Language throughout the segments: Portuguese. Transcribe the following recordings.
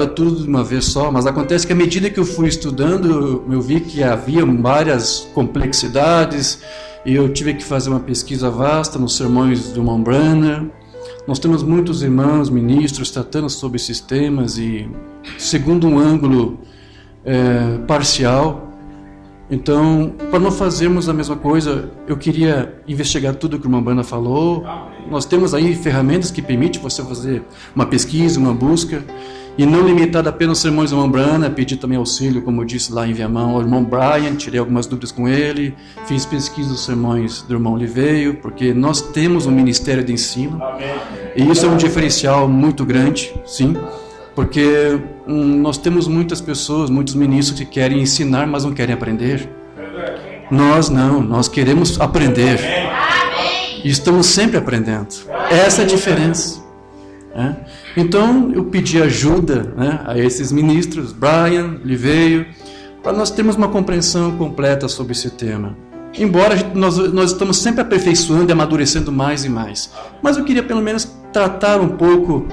tudo de uma vez só, mas acontece que à medida que eu fui estudando, eu vi que havia várias complexidades e eu tive que fazer uma pesquisa vasta nos sermões do irmão Branham. Nós temos muitos irmãos, ministros, tratando sobre esses temas e segundo um ângulo parcial. Então, para não fazermos a mesma coisa, eu queria investigar tudo que o irmão Branham falou. Nós temos aí ferramentas que permitem você fazer uma pesquisa, uma busca, e não limitada apenas aos sermões do irmão Branham, pedir também auxílio, como eu disse lá em Viamão, ao irmão Brian, tirei algumas dúvidas com ele, fiz pesquisa dos sermões do irmão Liveio, porque nós temos um ministério de ensino, e isso é um diferencial muito grande, sim, porque nós temos muitas pessoas, muitos ministros que querem ensinar, mas não querem aprender. Nós não, nós queremos aprender. E estamos sempre aprendendo. Essa é a diferença. Então, eu pedi ajuda a esses ministros, Brian, Liveio, para nós termos uma compreensão completa sobre esse tema. Embora nós estamos sempre aperfeiçoando e amadurecendo mais e mais. Mas eu queria pelo menos tratar um pouco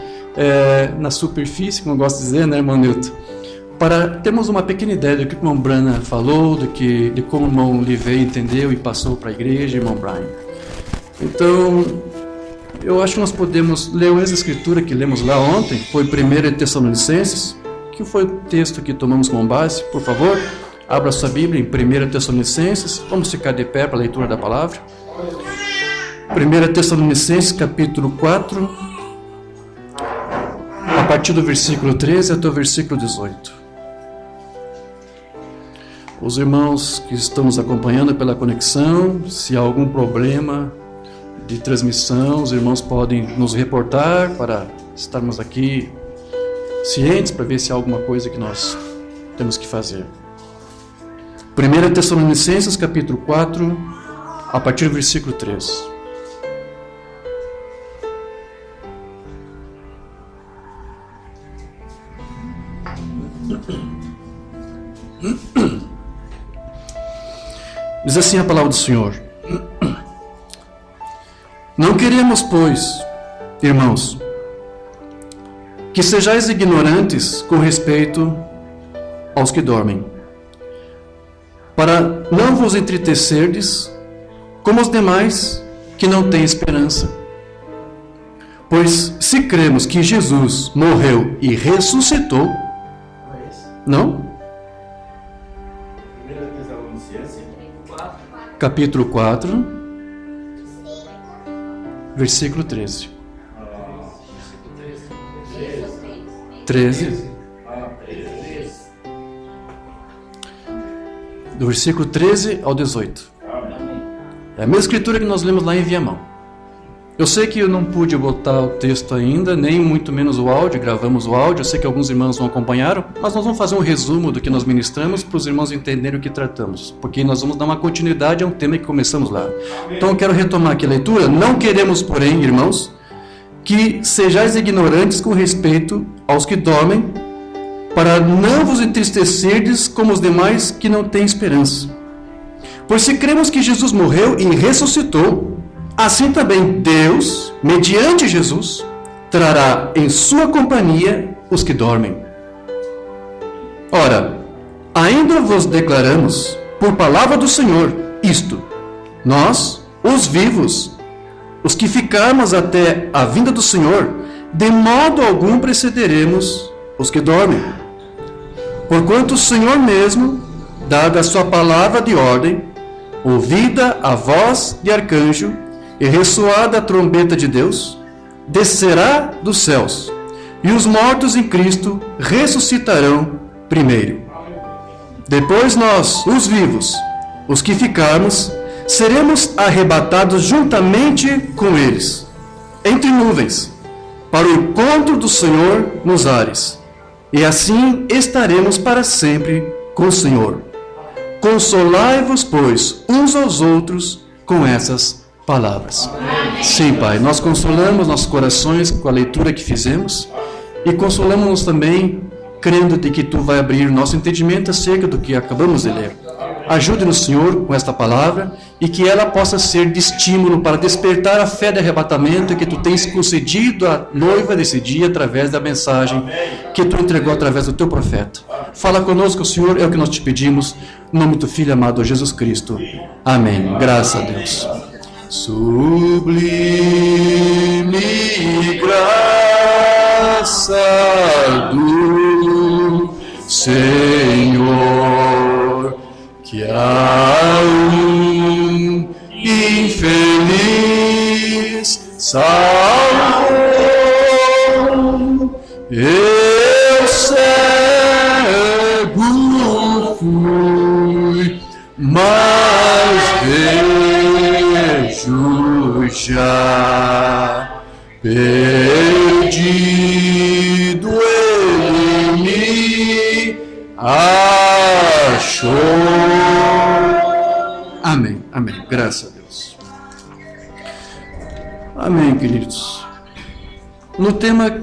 na superfície, como eu gosto de dizer, né, irmão Newton? Para termos uma pequena ideia do que o irmão Branham falou, de como o irmão Liveio entendeu e passou para a igreja, irmão Brian. Então, eu acho que nós podemos ler essa escritura que lemos lá ontem, foi 1 Tessalonicenses, que foi o texto que tomamos como base. Por favor, abra sua Bíblia em 1 Tessalonicenses, vamos ficar de pé para a leitura da palavra. 1 Tessalonicenses, capítulo 4, a partir do versículo 13 até o versículo 18. Os irmãos que estão nos acompanhando pela conexão, se há algum problema de transmissão, os irmãos podem nos reportar para estarmos aqui cientes, para ver se há alguma coisa que nós temos que fazer. 1 Tessalonicenses, capítulo 4, a partir do versículo 13. Diz assim a palavra do Senhor: Não queremos, pois, irmãos, que sejais ignorantes com respeito aos que dormem, para não vos entristecerdes como os demais que não têm esperança. Pois se cremos que Jesus morreu e ressuscitou, não? Capítulo 4, versículo 13. 13. Do versículo 13 ao 18. É a mesma escritura que nós lemos lá em Viamão. Eu sei que eu não pude botar o texto ainda, nem muito menos o áudio, gravamos o áudio, eu sei que alguns irmãos não acompanharam, mas nós vamos fazer um resumo do que nós ministramos para os irmãos entenderem o que tratamos, porque nós vamos dar uma continuidade a um tema que começamos lá. Então eu quero retomar aqui a leitura. Não queremos, porém, irmãos, que sejais ignorantes com respeito aos que dormem, para não vos entristecerdes como os demais que não têm esperança. Pois se cremos que Jesus morreu e ressuscitou, assim também Deus, mediante Jesus, trará em sua companhia os que dormem. Ora, ainda vos declaramos, por palavra do Senhor, isto: nós, os vivos, os que ficarmos até a vinda do Senhor, de modo algum precederemos os que dormem. Porquanto o Senhor mesmo, dada a sua palavra de ordem, ouvida a voz de arcanjo, e ressoada a trombeta de Deus, descerá dos céus, e os mortos em Cristo ressuscitarão primeiro. Depois nós, os vivos, os que ficarmos, seremos arrebatados juntamente com eles, entre nuvens, para o encontro do Senhor nos ares, e assim estaremos para sempre com o Senhor. Consolai-vos, pois, uns aos outros com essas palavras. Amém. Sim, Pai, nós consolamos nossos corações com a leitura que fizemos e consolamos-nos também crendo de que Tu vai abrir nosso entendimento acerca do que acabamos de ler. Ajude-nos, Senhor, com esta palavra e que ela possa ser de estímulo para despertar a fé de arrebatamento que Tu tens concedido à noiva desse dia através da mensagem que Tu entregou através do Teu profeta. Fala conosco, Senhor, é o que nós te pedimos, em nome do Teu Filho amado Jesus Cristo. Amém. Graças a Deus. Sublime graça do Senhor, que a um infeliz salvou. Eu cego fui, mas vejo já. Perdido ele me achou. Amém, amém. Graças a Deus. Amém, queridos. No tema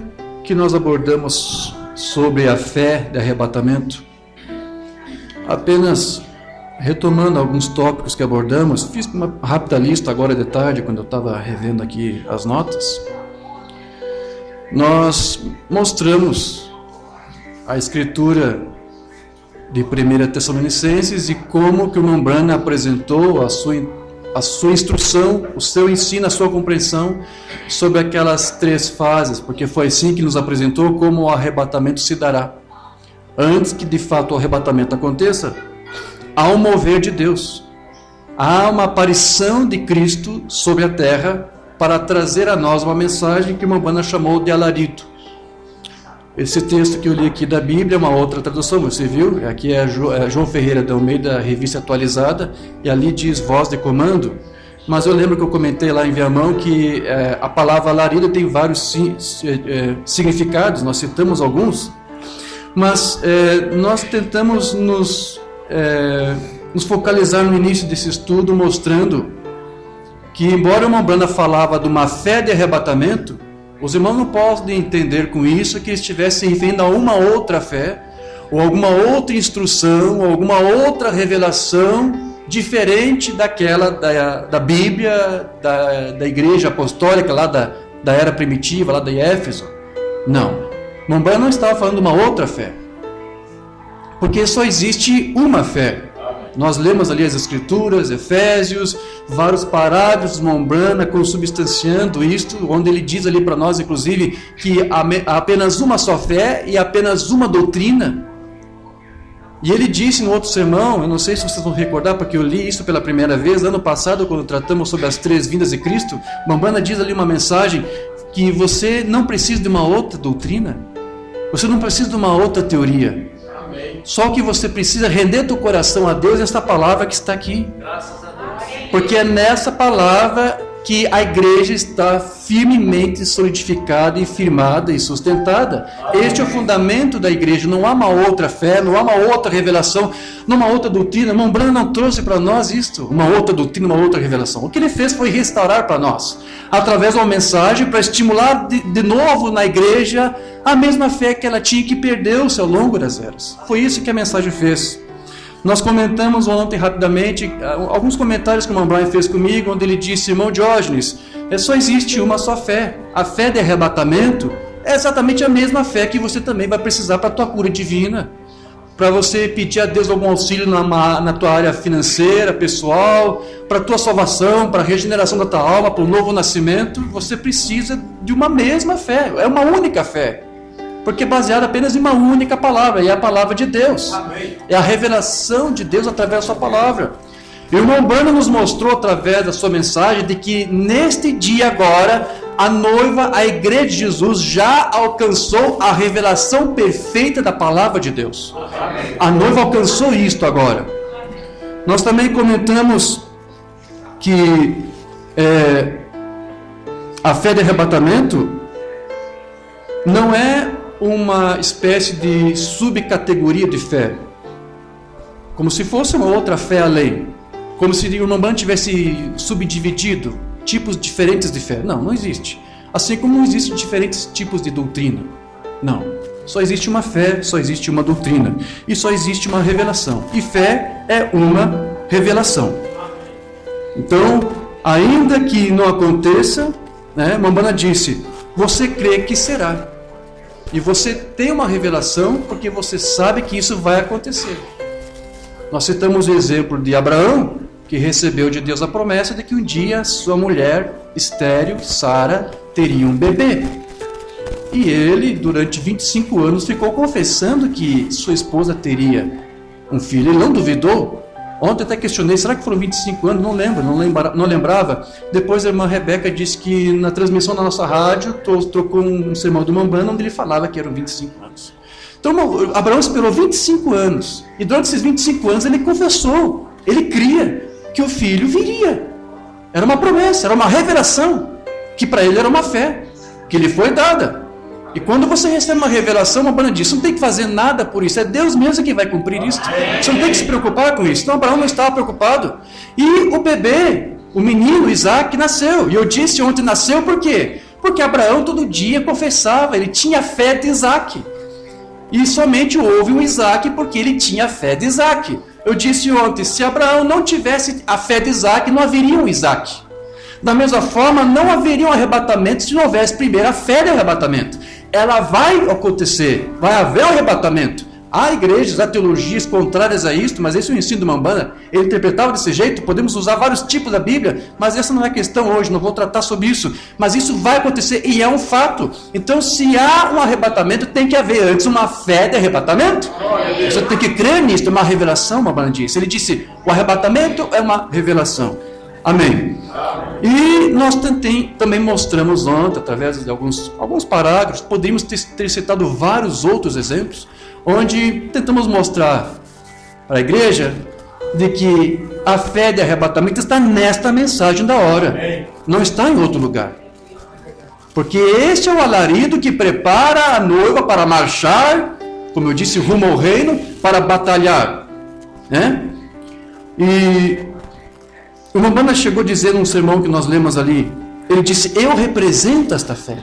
que nós abordamos sobre a fé de arrebatamento, apenas retomando alguns tópicos que abordamos, fiz uma rápida lista agora de tarde, quando eu estava revendo aqui as notas. Nós mostramos a escritura de 1 Tessalonicenses e como que o irmão Branham apresentou a sua instrução, o seu ensino, a sua compreensão sobre aquelas 3 fases, porque foi assim que nos apresentou como o arrebatamento se dará. Antes que de fato o arrebatamento aconteça, há um mover de Deus, há uma aparição de Cristo sobre a terra para trazer a nós uma mensagem que o irmão Branham chamou de alarido. Esse texto que eu li aqui da Bíblia é uma outra tradução, você viu? Aqui é João Ferreira de Almeida, Revista Atualizada, e ali diz voz de comando. Mas eu lembro que eu comentei lá em Viamão que a palavra alarido tem vários significados, nós citamos alguns, mas nós tentamos nos focalizar no início desse estudo, mostrando que, embora o irmão Branham falava de uma fé de arrebatamento, os irmãos não podem entender com isso que estivessem referindo a uma outra fé, ou alguma outra instrução, ou alguma outra revelação diferente daquela da Bíblia, da igreja apostólica lá da era primitiva, lá de Éfeso. Não. O irmão Branham não estava falando de uma outra fé, porque só existe uma fé. Nós lemos ali as Escrituras, Efésios, vários parágrafos de irmão Branham consubstanciando isto, onde ele diz ali para nós, inclusive, que há apenas uma só fé e apenas uma doutrina. E ele disse no outro sermão, eu não sei se vocês vão recordar, porque eu li isso pela primeira vez, ano passado, quando tratamos sobre as 3 vindas de Cristo, irmão Branham diz ali uma mensagem, que você não precisa de uma outra doutrina, você não precisa de uma outra teoria. Só que você precisa render teu coração a Deus, esta palavra que está aqui. Graças a Deus. Porque é nessa palavra que a igreja está firmemente solidificada e firmada e sustentada. Este é o fundamento da igreja. Não há uma outra fé, não há uma outra revelação, não há uma outra doutrina. Irmão Branham não trouxe para nós isto, uma outra doutrina, uma outra revelação. O que ele fez foi restaurar para nós, através de uma mensagem, para estimular de novo na igreja a mesma fé que ela tinha, que perdeu-se ao longo das eras. Foi isso que a mensagem fez. Nós comentamos ontem rapidamente alguns comentários que o irmão Brian fez comigo, onde ele disse: irmão Diógenes, só existe uma só fé. A fé de arrebatamento é exatamente a mesma fé que você também vai precisar para a tua cura divina, para você pedir a Deus algum auxílio na tua área financeira, pessoal, para a tua salvação, para a regeneração da tua alma, para o novo nascimento. Você precisa de uma mesma fé, é uma única fé, porque é baseada apenas em uma única palavra, e é a palavra de Deus. Amém. É a revelação de Deus através da sua palavra. E o irmão Branham nos mostrou através da sua mensagem de que neste dia agora, a noiva, a igreja de Jesus, já alcançou a revelação perfeita da palavra de Deus. Amém. A noiva alcançou isto agora. Nós também comentamos que a fé de arrebatamento não é uma espécie de subcategoria de fé, como se fosse uma outra fé além, como se o irmão Branham tivesse subdividido tipos diferentes de fé. Não existe. Assim como não existem diferentes tipos de doutrina. Não. Só existe uma fé, só existe uma doutrina. E só existe uma revelação. E fé é uma revelação. Então, ainda que não aconteça, Mambana disse, você crê que será. E você tem uma revelação porque você sabe que isso vai acontecer. Nós citamos o exemplo de Abraão, que recebeu de Deus a promessa de que um dia sua mulher estéril, Sara, teria um bebê. E ele, durante 25 anos, ficou confessando que sua esposa teria um filho. Ele não duvidou. Ontem até questionei, será que foram 25 anos? Não lembrava. Depois a irmã Rebeca disse que na transmissão da nossa rádio, trocou um sermão do Mambana, onde ele falava que eram 25 anos. Então Abraão esperou 25 anos. E durante esses 25 anos ele confessou, ele cria que o filho viria. Era uma promessa, era uma revelação, que para ele era uma fé, que lhe foi dada. E quando você recebe uma revelação, uma banda diz, você não tem que fazer nada por isso, é Deus mesmo que vai cumprir isso. Você não tem que se preocupar com isso. Então Abraão não estava preocupado. E o bebê, o menino Isaac, nasceu. E eu disse ontem, nasceu por quê? Porque Abraão todo dia confessava, ele tinha fé de Isaac. E somente houve um Isaac porque ele tinha a fé de Isaac. Eu disse ontem, se Abraão não tivesse a fé de Isaac, não haveria um Isaac. Da mesma forma, não haveria um arrebatamento se não houvesse primeiro a fé de arrebatamento. Ela vai acontecer, vai haver um arrebatamento. Há igrejas, há teologias contrárias a isto, mas esse é o ensino de Mambana. Ele interpretava desse jeito, podemos usar vários tipos da Bíblia, mas essa não é a questão hoje, não vou tratar sobre isso. Mas isso vai acontecer e é um fato. Então, se há um arrebatamento, tem que haver antes uma fé de arrebatamento. Você tem que crer nisso, é uma revelação, Mambana disse. Ele disse, o arrebatamento é uma revelação. Amém. E nós também mostramos ontem, através de alguns parágrafos, poderíamos ter citado vários outros exemplos, onde tentamos mostrar para a igreja de que a fé de arrebatamento está nesta mensagem da hora, não está em outro lugar. Porque este é o alarido que prepara a noiva para marchar, como eu disse, rumo ao reino, para batalhar. E o Mambana chegou a dizer num sermão que nós lemos ali, ele disse, eu represento esta fé.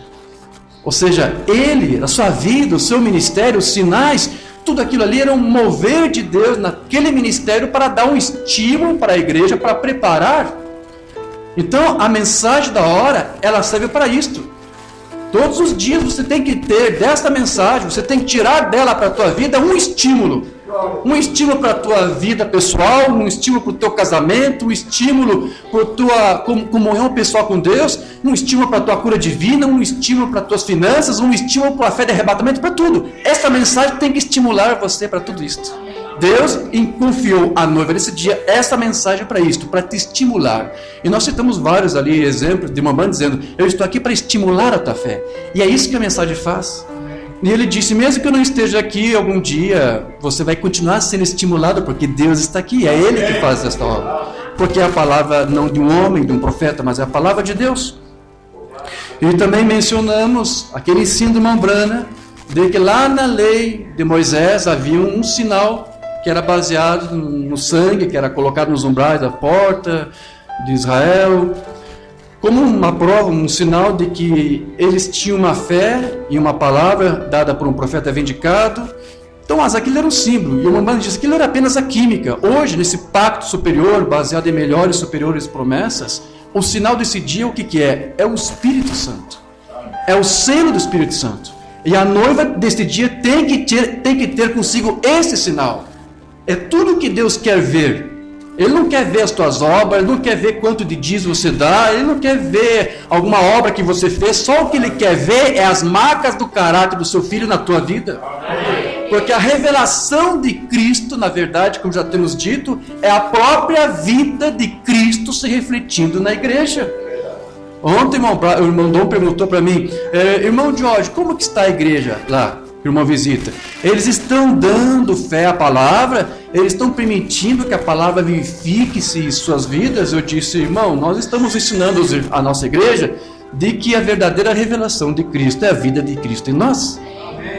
Ou seja, ele, a sua vida, o seu ministério, os sinais, tudo aquilo ali era um mover de Deus naquele ministério para dar um estímulo para a igreja, para preparar. Então, a mensagem da hora, ela serve para isto. Todos os dias você tem que ter desta mensagem, você tem que tirar dela para a tua vida um estímulo. Um estímulo para a tua vida pessoal, um estímulo para o teu casamento, um estímulo para a tua comunhão pessoal com Deus, um estímulo para a tua cura divina, um estímulo para as tuas finanças, um estímulo para a fé de arrebatamento, para tudo. Essa mensagem tem que estimular você para tudo isso. Deus confiou à noiva nesse dia essa mensagem para isto, para te estimular. E nós citamos vários ali exemplos de Mambana dizendo, eu estou aqui para estimular a tua fé. E é isso que a mensagem faz. E ele disse, mesmo que eu não esteja aqui algum dia, você vai continuar sendo estimulado, porque Deus está aqui, é Ele que faz esta obra. Porque é a palavra não de um homem, de um profeta, mas é a palavra de Deus. E também mencionamos aquele ensino de Mambana, de que lá na lei de Moisés havia um sinal que era baseado no sangue, que era colocado nos umbrais da porta de Israel, como uma prova, um sinal de que eles tinham uma fé e uma palavra dada por um profeta vindicado. Então, mas aquilo era um símbolo, e o Mambana diz que aquilo era apenas a química. Hoje, nesse pacto superior, baseado em melhores e superiores promessas, o sinal desse dia, o que é? É o Espírito Santo. É o selo do Espírito Santo. E a noiva deste dia tem que ter consigo esse sinal. É tudo que Deus quer ver. Ele não quer ver as tuas obras, ele não quer ver quanto de dízimo você dá, ele não quer ver alguma obra que você fez, só o que ele quer ver é as marcas do caráter do seu filho na tua vida. Porque a revelação de Cristo, na verdade, como já temos dito, é a própria vida de Cristo se refletindo na igreja. Ontem o irmão Dom perguntou para mim, irmão Jorge, como que está a igreja lá? Irmão visita, eles estão dando fé à palavra, eles estão permitindo que a palavra vivifique-se em suas vidas. Eu disse, irmão, nós estamos ensinando a nossa igreja de que a verdadeira revelação de Cristo é a vida de Cristo em nós.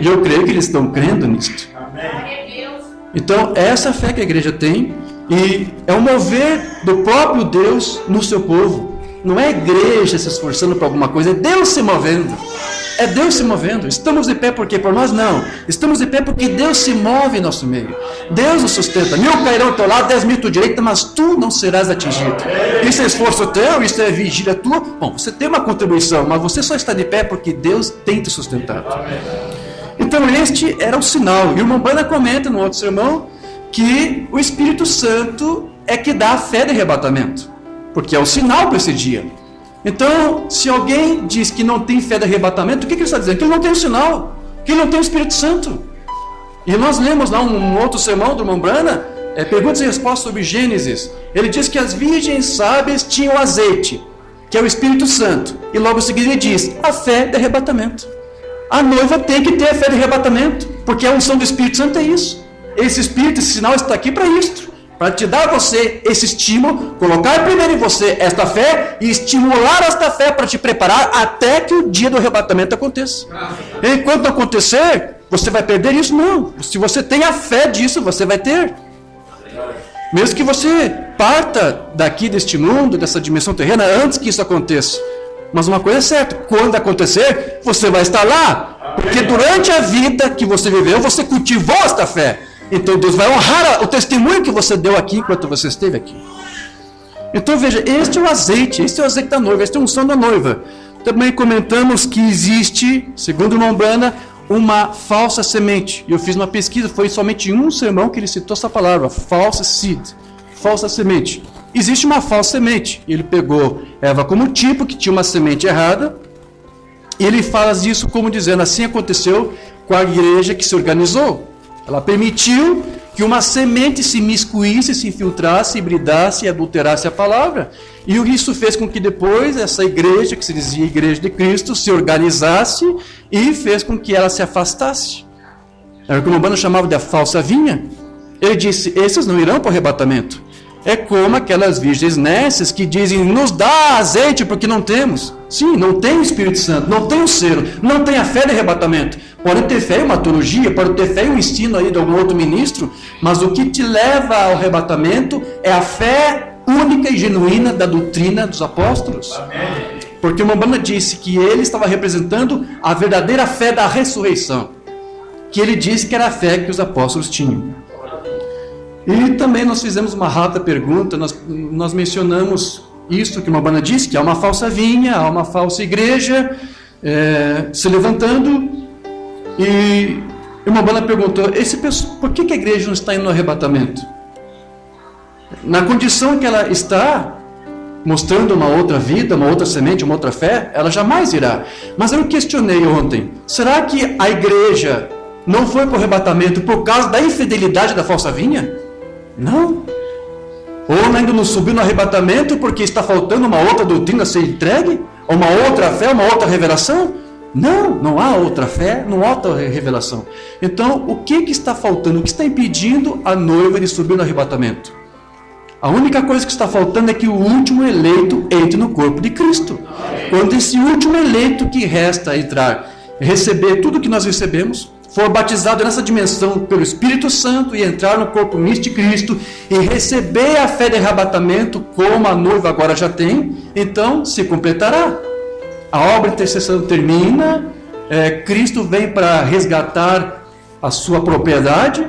E eu creio que eles estão crendo nisto. Então, essa é a fé que a igreja tem, e é um mover do próprio Deus no seu povo. Não é a igreja se esforçando para alguma coisa, é Deus se movendo. É Deus se movendo. Estamos de pé porque por nós não. Estamos de pé porque Deus se move em nosso meio. Deus nos sustenta. 1000 cairão ao teu lado, 10.000 à tua direita, mas tu não serás atingido. Isso é esforço teu, isso é vigília tua. Bom, você tem uma contribuição, mas você só está de pé porque Deus tem te sustentado. Então este era o sinal. E o Umbanda comenta no outro sermão que o Espírito Santo é que dá a fé de arrebatamento, porque é o sinal para esse dia. Então, se alguém diz que não tem fé de arrebatamento, o que ele está dizendo? Que ele não tem o sinal, que ele não tem o Espírito Santo. E nós lemos lá um outro sermão do Umbanda, perguntas e respostas sobre Gênesis. Ele diz que as virgens sábias tinham azeite, que é o Espírito Santo. E logo em seguida ele diz, a fé de arrebatamento. A noiva tem que ter a fé de arrebatamento, porque a unção do Espírito Santo é isso. Esse Espírito, esse sinal está aqui para isso. Para te dar a você esse estímulo, colocar primeiro em você esta fé e estimular esta fé para te preparar até que o dia do arrebatamento aconteça. Enquanto acontecer, você vai perder isso? Não. Se você tem a fé disso, você vai ter. Mesmo que você parta daqui deste mundo, dessa dimensão terrena, antes que isso aconteça. Mas uma coisa é certa, quando acontecer, você vai estar lá. Porque durante a vida que você viveu, você cultivou esta fé. Então Deus vai honrar o testemunho que você deu aqui enquanto você esteve aqui. Então veja, este é o azeite da noiva, este é a unção da noiva. Também comentamos que existe, segundo o Umbanda, uma falsa semente. Eu fiz uma pesquisa, foi somente um sermão que ele citou essa palavra, false seed, falsa semente. Existe uma falsa semente. Ele pegou Eva como tipo, que tinha uma semente errada, e ele fala disso como dizendo, assim aconteceu com a igreja que se organizou. Ela permitiu que uma semente se miscuísse, se infiltrasse, hibridasse e adulterasse a palavra. E isso fez com que depois essa igreja, que se dizia Igreja de Cristo, se organizasse e fez com que ela se afastasse. Era o que o Umbanda chamava de a falsa vinha. Ele disse, esses não irão para o arrebatamento. É como aquelas virgens nécias que dizem, nos dá azeite porque não temos. Sim, não tem o Espírito Santo, não tem o selo, não tem a fé de arrebatamento. Pode ter fé em uma teologia, pode ter fé em um ensino aí de algum outro ministro, mas o que te leva ao arrebatamento é a fé única e genuína da doutrina dos apóstolos. Amém. Porque o Umbanda disse que ele estava representando a verdadeira fé da ressurreição, que ele disse que era a fé que os apóstolos tinham. E também nós fizemos uma rápida pergunta, nós mencionamos isso que o Umbanda disse, que há uma falsa vinha, há uma falsa igreja se levantando, e o Umbanda perguntou, por que a igreja não está indo no arrebatamento? Na condição que ela está, mostrando uma outra vida, uma outra semente, uma outra fé, ela jamais irá. Mas eu questionei ontem, será que a igreja não foi para o arrebatamento por causa da infidelidade da falsa vinha? Não. Ou ainda não subiu no arrebatamento porque está faltando uma outra doutrina a ser entregue? Ou uma outra fé, uma outra revelação? Não, não há outra fé, não há outra revelação. Então, o que está faltando? O que está impedindo a noiva de subir no arrebatamento? A única coisa que está faltando é que o último eleito entre no corpo de Cristo. Quando esse último eleito que resta entrar, receber tudo que nós recebemos, for batizado nessa dimensão pelo Espírito Santo e entrar no corpo místico de Cristo e receber a fé de arrebatamento como a noiva agora já tem, então se completará. A obra de intercessão termina, Cristo vem para resgatar a sua propriedade,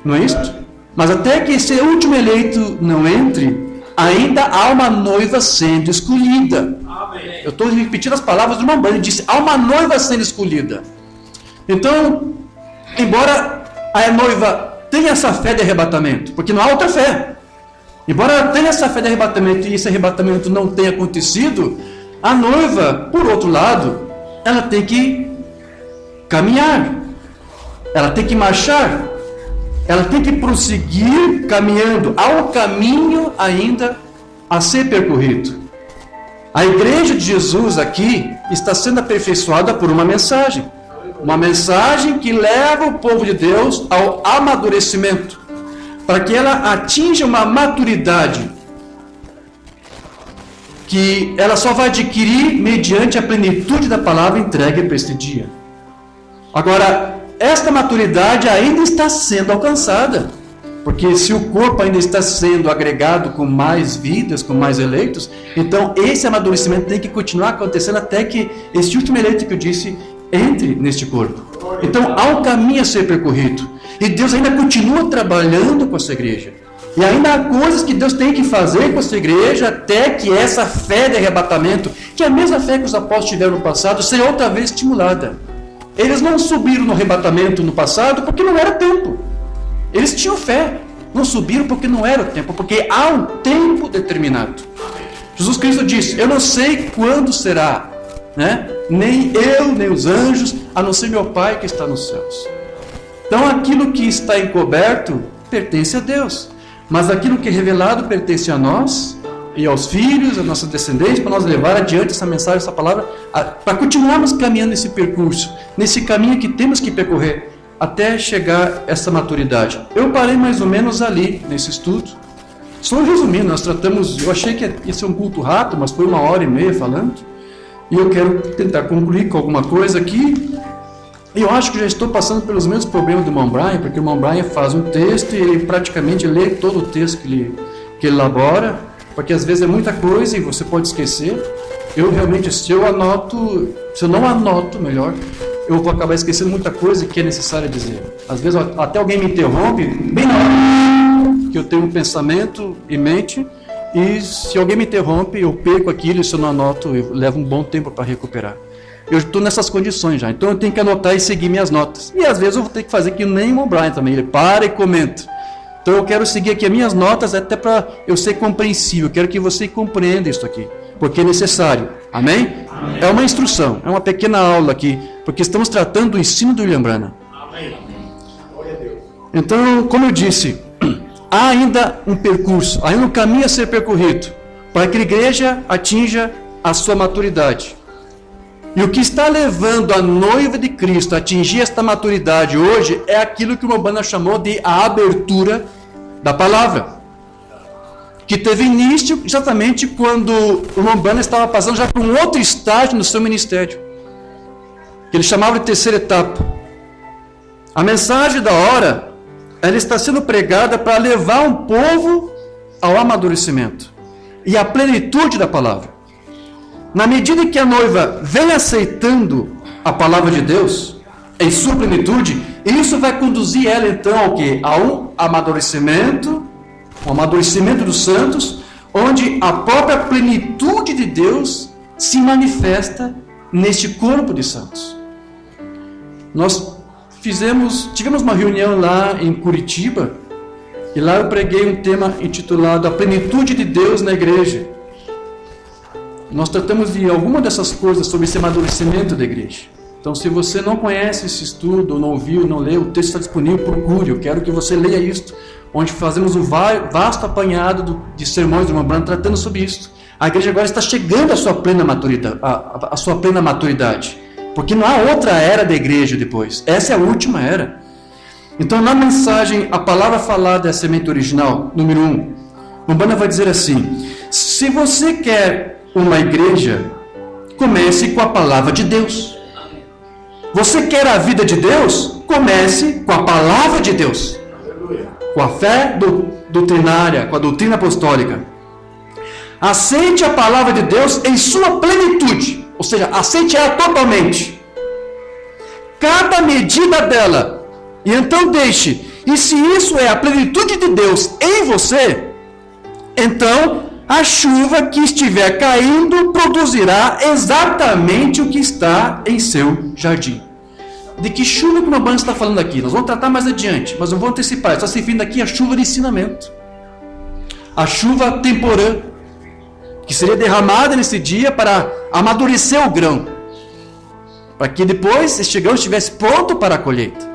não é isso? Mas até que esse último eleito não entre, ainda há uma noiva sendo escolhida. Amém. Eu estou repetindo as palavras do Umbanda, ele disse, há uma noiva sendo escolhida. Então, embora a noiva tenha essa fé de arrebatamento, porque não há outra fé, embora ela tenha essa fé de arrebatamento e esse arrebatamento não tenha acontecido, a noiva, por outro lado, ela tem que caminhar, ela tem que marchar, ela tem que prosseguir caminhando, há um caminho ainda a ser percorrido. A igreja de Jesus aqui está sendo aperfeiçoada por uma mensagem que leva o povo de Deus ao amadurecimento, para que ela atinja uma maturidade que ela só vai adquirir mediante a plenitude da palavra entregue para este dia. Agora, esta maturidade ainda está sendo alcançada, porque se o corpo ainda está sendo agregado com mais vidas, com mais eleitos, então esse amadurecimento tem que continuar acontecendo até que esse último eleito que eu disse entre neste corpo. Então há um caminho a ser percorrido. E Deus ainda continua trabalhando com essa igreja. E ainda há coisas que Deus tem que fazer com essa igreja até que essa fé de arrebatamento, que é a mesma fé que os apóstolos tiveram no passado, seja outra vez estimulada. Eles não subiram no arrebatamento no passado porque não era tempo. Eles tinham fé. Não subiram porque não era o tempo, porque há um tempo determinado. Jesus Cristo disse: eu não sei quando será, né? Nem eu, nem os anjos, a não ser meu Pai que está nos céus. Então aquilo que está encoberto pertence a Deus, mas aquilo que é revelado pertence a nós e aos filhos, a nossa descendência, para nós levar adiante essa mensagem, essa palavra, para continuarmos caminhando nesse percurso, nesse caminho que temos que percorrer até chegar a essa maturidade. Eu parei mais ou menos ali nesse estudo. Só resumindo, nós tratamos, eu achei que ia ser um culto rápido, mas foi 1h30 falando, e eu quero tentar concluir com alguma coisa aqui. Eu acho que já estou passando pelos mesmos problemas do irmão Brian, porque o irmão Brian faz um texto e ele praticamente lê todo o texto que ele elabora, porque às vezes é muita coisa e você pode esquecer. Eu realmente, se eu não anoto, melhor, eu vou acabar esquecendo muita coisa que é necessário dizer. Às vezes até alguém me interrompe, bem na hora que eu tenho um pensamento em mente, e se alguém me interrompe, eu perco aquilo, e se eu não anoto, eu levo um bom tempo para recuperar. Eu estou nessas condições já, então eu tenho que anotar e seguir minhas notas. E às vezes eu vou ter que fazer que nem o Brian também, ele para e comenta. Então eu quero seguir aqui as minhas notas até para eu ser compreensível, eu quero que você compreenda isso aqui, porque é necessário. Amém? Amém? É uma instrução, é uma pequena aula aqui, porque estamos tratando do ensino do William Branham. Amém. Glória a Deus. Então, como eu disse, há ainda um percurso, ainda um caminho a ser percorrido, para que a igreja atinja a sua maturidade. E o que está levando a noiva de Cristo a atingir esta maturidade hoje é aquilo que o Umbanda chamou de a abertura da palavra, que teve início exatamente quando o Umbanda estava passando já por um outro estágio no seu ministério, que ele chamava de terceira etapa. A mensagem da hora, ela está sendo pregada para levar um povo ao amadurecimento e à plenitude da palavra. Na medida que a noiva vem aceitando a palavra de Deus em sua plenitude, isso vai conduzir ela então ao quê? A um amadurecimento dos santos, onde a própria plenitude de Deus se manifesta neste corpo de santos. Nós tivemos uma reunião lá em Curitiba, e lá eu preguei um tema intitulado A Plenitude de Deus na Igreja. Nós tratamos de alguma dessas coisas sobre esse amadurecimento da igreja. Então, se você não conhece esse estudo, ou não ouviu, não leu, o texto está disponível, procure. Eu quero que você leia isto, onde fazemos um vasto apanhado de sermões do irmão Branham tratando sobre isso. A igreja agora está chegando à sua plena maturidade, à sua plena maturidade, porque não há outra era da igreja depois. Essa é a última era. Então, na mensagem, a palavra falada é a semente original, número 1. O Branham vai dizer assim: se você quer uma igreja, comece com a palavra de Deus. Você quer a vida de Deus? Comece com a palavra de Deus, com a fé doutrinária, com a doutrina apostólica. Aceite a palavra de Deus em sua plenitude, ou seja, aceite ela totalmente, cada medida dela, e então deixe. E se isso é a plenitude de Deus em você, então a chuva que estiver caindo produzirá exatamente o que está em seu jardim. De que chuva que o Umbanda está falando aqui? Nós vamos tratar mais adiante, mas eu vou antecipar. Está se referindo aqui a chuva de ensinamento, a chuva temporã, que seria derramada nesse dia para amadurecer o grão, para que depois este grão estivesse pronto para a colheita.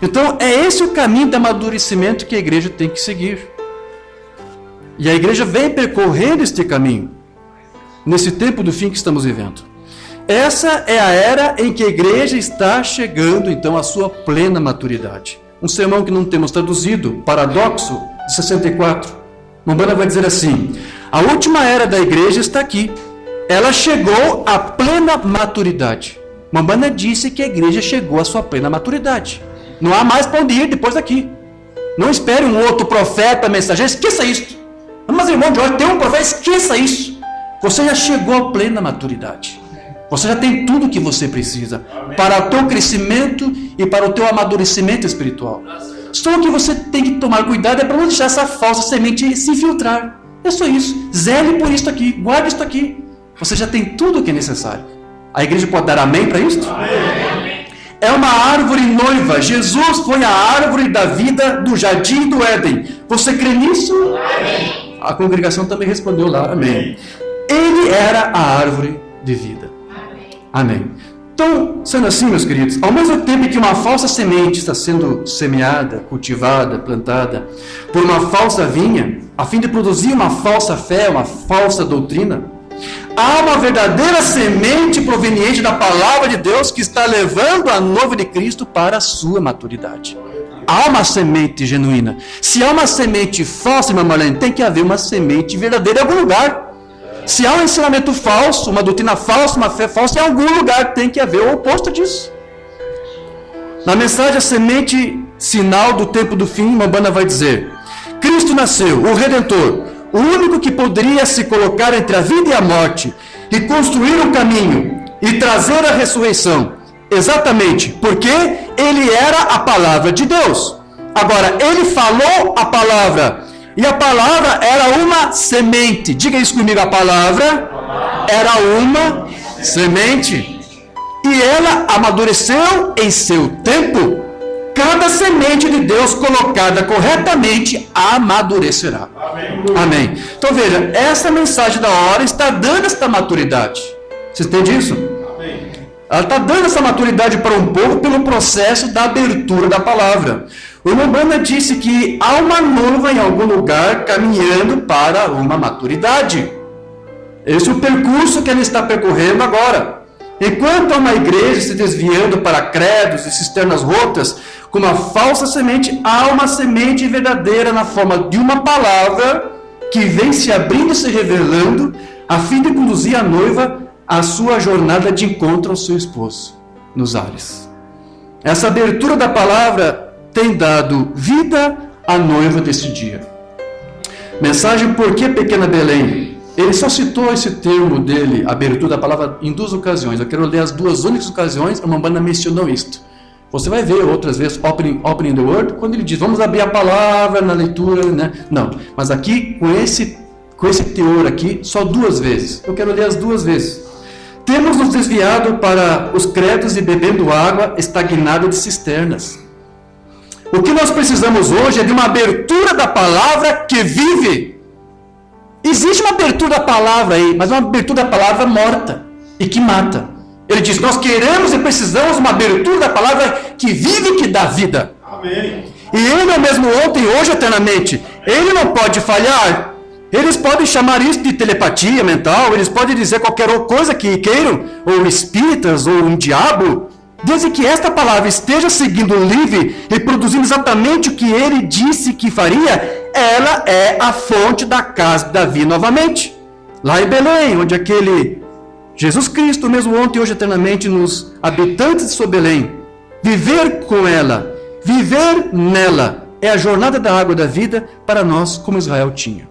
Então é esse o caminho de amadurecimento que a igreja tem que seguir. E a igreja vem percorrendo este caminho, nesse tempo do fim que estamos vivendo. Essa é a era em que a igreja está chegando, então, à sua plena maturidade. Um sermão que não temos traduzido, Paradoxo, de 64. Umbanda vai dizer assim: a última era da igreja está aqui. Ela chegou à plena maturidade. Umbanda disse que a igreja chegou à sua plena maturidade. Não há mais para onde ir depois daqui. Não espere um outro profeta, mensageiro, esqueça isso. Mas irmão de hoje tem um profeta, esqueça isso. Você já chegou à plena maturidade. Você já tem tudo o que você precisa para o teu crescimento e para o teu amadurecimento espiritual. Só o que você tem que tomar cuidado é para não deixar essa falsa semente se infiltrar. É só isso. Zele por isso aqui, guarde isso aqui. Você já tem tudo o que é necessário. A igreja pode dar amém para isso? Amém. É uma árvore noiva. Jesus foi a árvore da vida do jardim do Éden. Você crê nisso? Amém. A congregação também respondeu lá, amém. Ele era a árvore de vida. Amém. Então, sendo assim, meus queridos, ao mesmo tempo que uma falsa semente está sendo semeada, cultivada, plantada por uma falsa vinha, a fim de produzir uma falsa fé, uma falsa doutrina, há uma verdadeira semente proveniente da palavra de Deus que está levando a noiva de Cristo para a sua maturidade. Há uma semente genuína. Se há uma semente falsa, irmã Marlene, tem que haver uma semente verdadeira em algum lugar. Se há um ensinamento falso, uma doutrina falsa, uma fé falsa, em algum lugar tem que haver o oposto disso. Na mensagem, a semente sinal do tempo do fim, Mambana vai dizer: Cristo nasceu, o Redentor, o único que poderia se colocar entre a vida e a morte, e construir um caminho, e trazer a ressurreição, exatamente porque ele era a palavra de Deus. Agora, ele falou a palavra, e a palavra era uma semente. Diga isso comigo, a palavra era uma semente. E ela amadureceu em seu tempo. Cada semente de Deus colocada corretamente amadurecerá. Amém. Então veja, essa mensagem da hora está dando esta maturidade. Você entende isso? Amém. Ela está dando essa maturidade para um povo pelo processo da abertura da palavra. O Mambana disse que há uma noiva em algum lugar caminhando para uma maturidade. Esse é o percurso que ela está percorrendo agora. Enquanto há uma igreja se desviando para credos e cisternas rotas, com uma falsa semente, há uma semente verdadeira na forma de uma palavra que vem se abrindo e se revelando, a fim de conduzir a noiva à sua jornada de encontro ao seu esposo, nos ares. Essa abertura da palavra tem dado vida à noiva desse dia. Mensagem: por que pequena Belém? Ele só citou esse termo dele, abertura da palavra, em 2 ocasiões. Eu quero ler as 2 únicas ocasiões, a Mambana mencionou isto. Você vai ver outras vezes, opening the word, quando ele diz, vamos abrir a palavra na leitura, né? Não, mas aqui, com esse teor aqui, só 2 vezes. Eu quero ler as 2 vezes. Temos nos desviado para os credos e bebendo água estagnada de cisternas. O que nós precisamos hoje é de uma abertura da palavra que vive. Existe uma abertura da palavra aí, mas uma abertura da palavra morta e que mata. Ele diz, nós queremos e precisamos de uma abertura da palavra que vive e que dá vida. Amém. E ele é o mesmo ontem, hoje, eternamente. Ele não pode falhar. Eles podem chamar isso de telepatia mental, eles podem dizer qualquer coisa que queiram, ou espíritas, ou um diabo. Desde que esta palavra esteja seguindo o livre e produzindo exatamente o que ele disse que faria, ela é a fonte da casa de Davi novamente. Lá em Belém, onde aquele Jesus Cristo, mesmo ontem e hoje eternamente, nos habitantes de sua Belém, viver com ela, viver nela, é a jornada da água da vida para nós, como Israel tinha.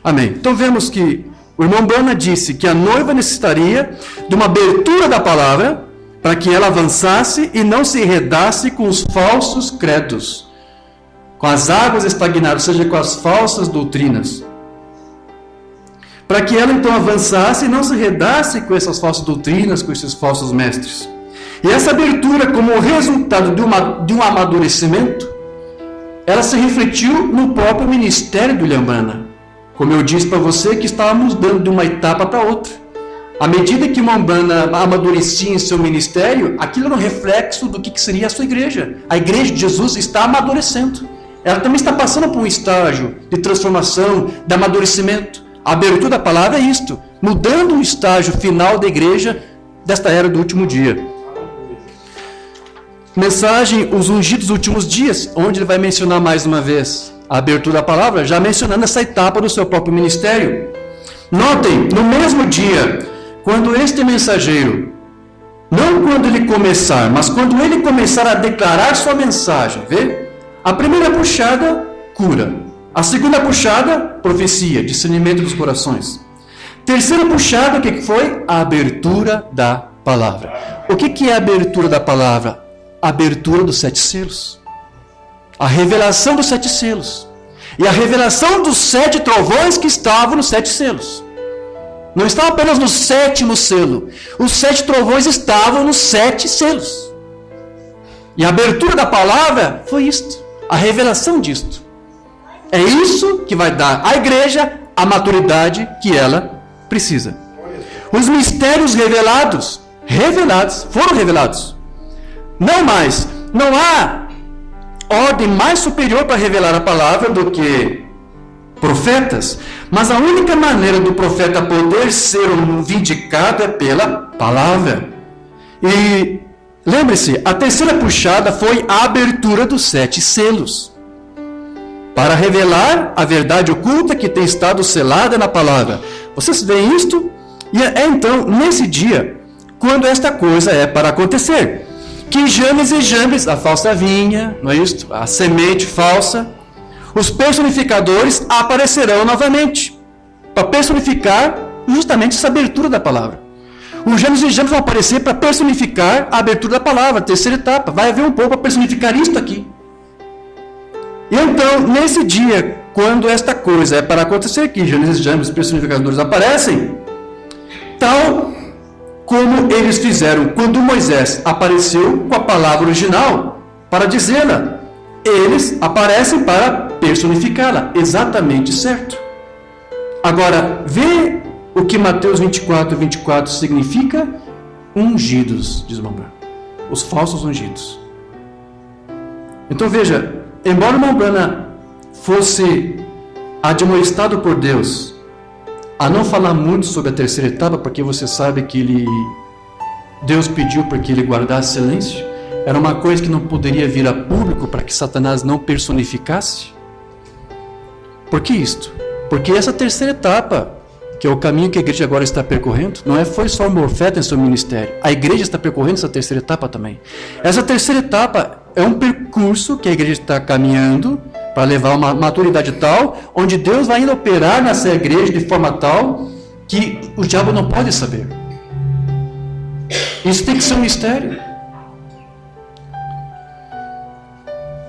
Amém. Então vemos que o irmão Bana disse que a noiva necessitaria de uma abertura da palavra, para que ela avançasse e não se enredasse com os falsos credos, com as águas estagnadas, ou seja, com as falsas doutrinas. Para que ela então avançasse e não se enredasse com essas falsas doutrinas, com esses falsos mestres. E essa abertura, como resultado de um amadurecimento, ela se refletiu no próprio ministério do Lhambana. Como eu disse para você, que estávamos dando de uma etapa para outra. À medida que Mambana amadurecia em seu ministério, aquilo era um reflexo do que seria a sua igreja. A igreja de Jesus está amadurecendo. Ela também está passando por um estágio de transformação, de amadurecimento. A abertura da palavra é isto, mudando o estágio final da igreja desta era do último dia. Mensagem, os ungidos dos últimos dias, onde ele vai mencionar mais uma vez a abertura da palavra, já mencionando essa etapa do seu próprio ministério. Notem, no mesmo dia, quando este mensageiro, não quando ele começar, mas quando ele começar a declarar sua mensagem, vê? A primeira puxada, cura. A segunda puxada, profecia, discernimento dos corações. Terceira puxada, o que foi? A abertura da palavra. O que é a abertura da palavra? A abertura dos 7 selos. A revelação dos 7 selos. E a revelação dos 7 trovões que estavam nos 7 selos. Não estava apenas no 7º selo. Os 7 trovões estavam nos 7 selos. E a abertura da palavra foi isto. A revelação disto. É isso que vai dar à igreja a maturidade que ela precisa. Os mistérios foram revelados. Não há ordem mais superior para revelar a palavra do que profetas, mas a única maneira do profeta poder ser vindicado é pela palavra. E lembre-se, a terceira puxada foi a abertura dos 7 selos, para revelar a verdade oculta que tem estado selada na palavra. Vocês veem isto? E é então, nesse dia, quando esta coisa é para acontecer, que Janes e Jambres, a falsa vinha, não é isto? A semente falsa, os personificadores aparecerão novamente, para personificar justamente essa abertura da palavra. Os Janes e Jambres vão aparecer para personificar a abertura da palavra, a terceira etapa. Vai haver um povo para personificar isto aqui. E então, nesse dia, quando esta coisa é para acontecer, que Janes e Jambres, os personificadores, aparecem, tal como eles fizeram quando Moisés apareceu com a palavra original para dizê-la. Eles aparecem para personificá-la. Exatamente certo. Agora, vê o que Mateus 24 significa? Ungidos, diz Mambrana. Os falsos ungidos. Então veja, embora Mambrana fosse admoestado por Deus a não falar muito sobre a terceira etapa, porque você sabe que Deus pediu para que ele guardasse silêncio, era uma coisa que não poderia vir a público para que Satanás não personificasse. Por que isto? Porque essa terceira etapa, que é o caminho que a igreja agora está percorrendo, não foi só o profeta em seu ministério, a igreja está percorrendo essa terceira etapa também. Essa terceira etapa é um percurso que a igreja está caminhando para levar uma maturidade tal, onde Deus vai indo operar nessa igreja de forma tal que o diabo não pode saber. Isso tem que ser um mistério.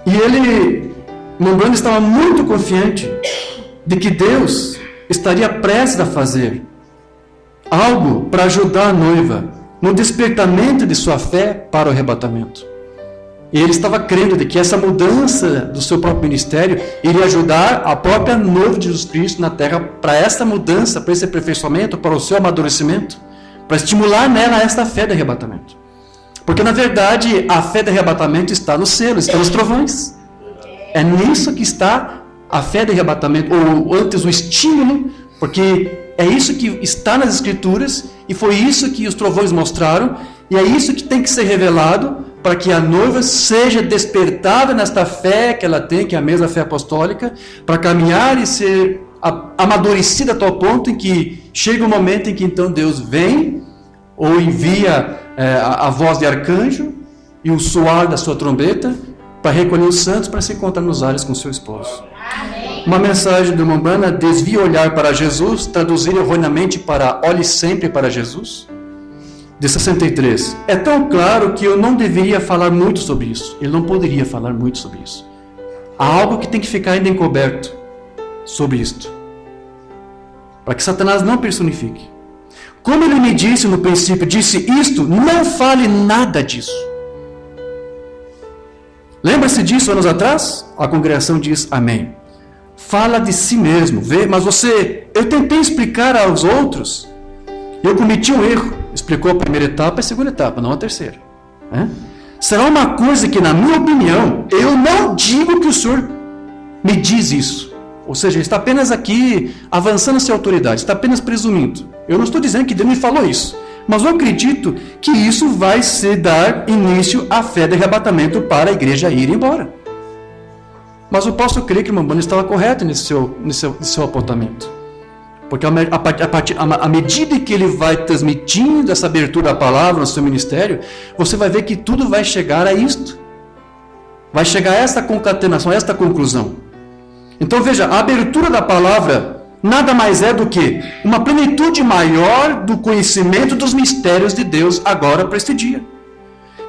E Mambrana estava muito confiante de que Deus estaria prestes a fazer algo para ajudar a noiva no despertamento de sua fé para o arrebatamento. E ele estava crendo de que essa mudança do seu próprio ministério iria ajudar a própria noiva de Jesus Cristo na terra para essa mudança, para esse aperfeiçoamento, para o seu amadurecimento, para estimular nela esta fé de arrebatamento. Porque na verdade a fé de arrebatamento está no selo, está nos trovões. É nisso que está a fé de arrebatamento, ou antes o estímulo, porque é isso que está nas Escrituras, e foi isso que os trovões mostraram, e é isso que tem que ser revelado, para que a noiva seja despertada nesta fé que ela tem, que é a mesma fé apostólica, para caminhar e ser amadurecida a tal ponto em que chega um momento em que então Deus vem, ou envia a voz de arcanjo, e o soar da sua trombeta, para recolher os santos para se encontrar nos ares com seu esposo. Amém. Uma mensagem do Mambrana: desvia o olhar para Jesus, traduzir erroneamente para olhe sempre para Jesus. De 63. É tão claro que eu não deveria falar muito sobre isso. Ele não poderia falar muito sobre isso. Há algo que tem que ficar ainda encoberto sobre isto, para que Satanás não personifique. Como ele me disse no princípio, disse isto, não fale nada disso. Lembra-se disso anos atrás? A congregação diz amém. Fala de si mesmo, vê, mas eu tentei explicar aos outros, eu cometi um erro. Explicou a primeira etapa e a segunda etapa, não a terceira. Será uma coisa que, na minha opinião, eu não digo que o Senhor me diz isso. Ou seja, ele está apenas aqui avançando a sua autoridade, está apenas presumindo. Eu não estou dizendo que Deus me falou isso, mas eu acredito que isso vai dar início à fé de arrebatamento para a igreja ir embora. Mas eu posso crer que o Mambrana estava correto nesse seu apontamento. Porque à medida que ele vai transmitindo essa abertura da palavra no seu ministério, você vai ver que tudo vai chegar a isto. Vai chegar a esta concatenação, a esta conclusão. Então veja, a abertura da palavra nada mais é do que uma plenitude maior do conhecimento dos mistérios de Deus agora para este dia,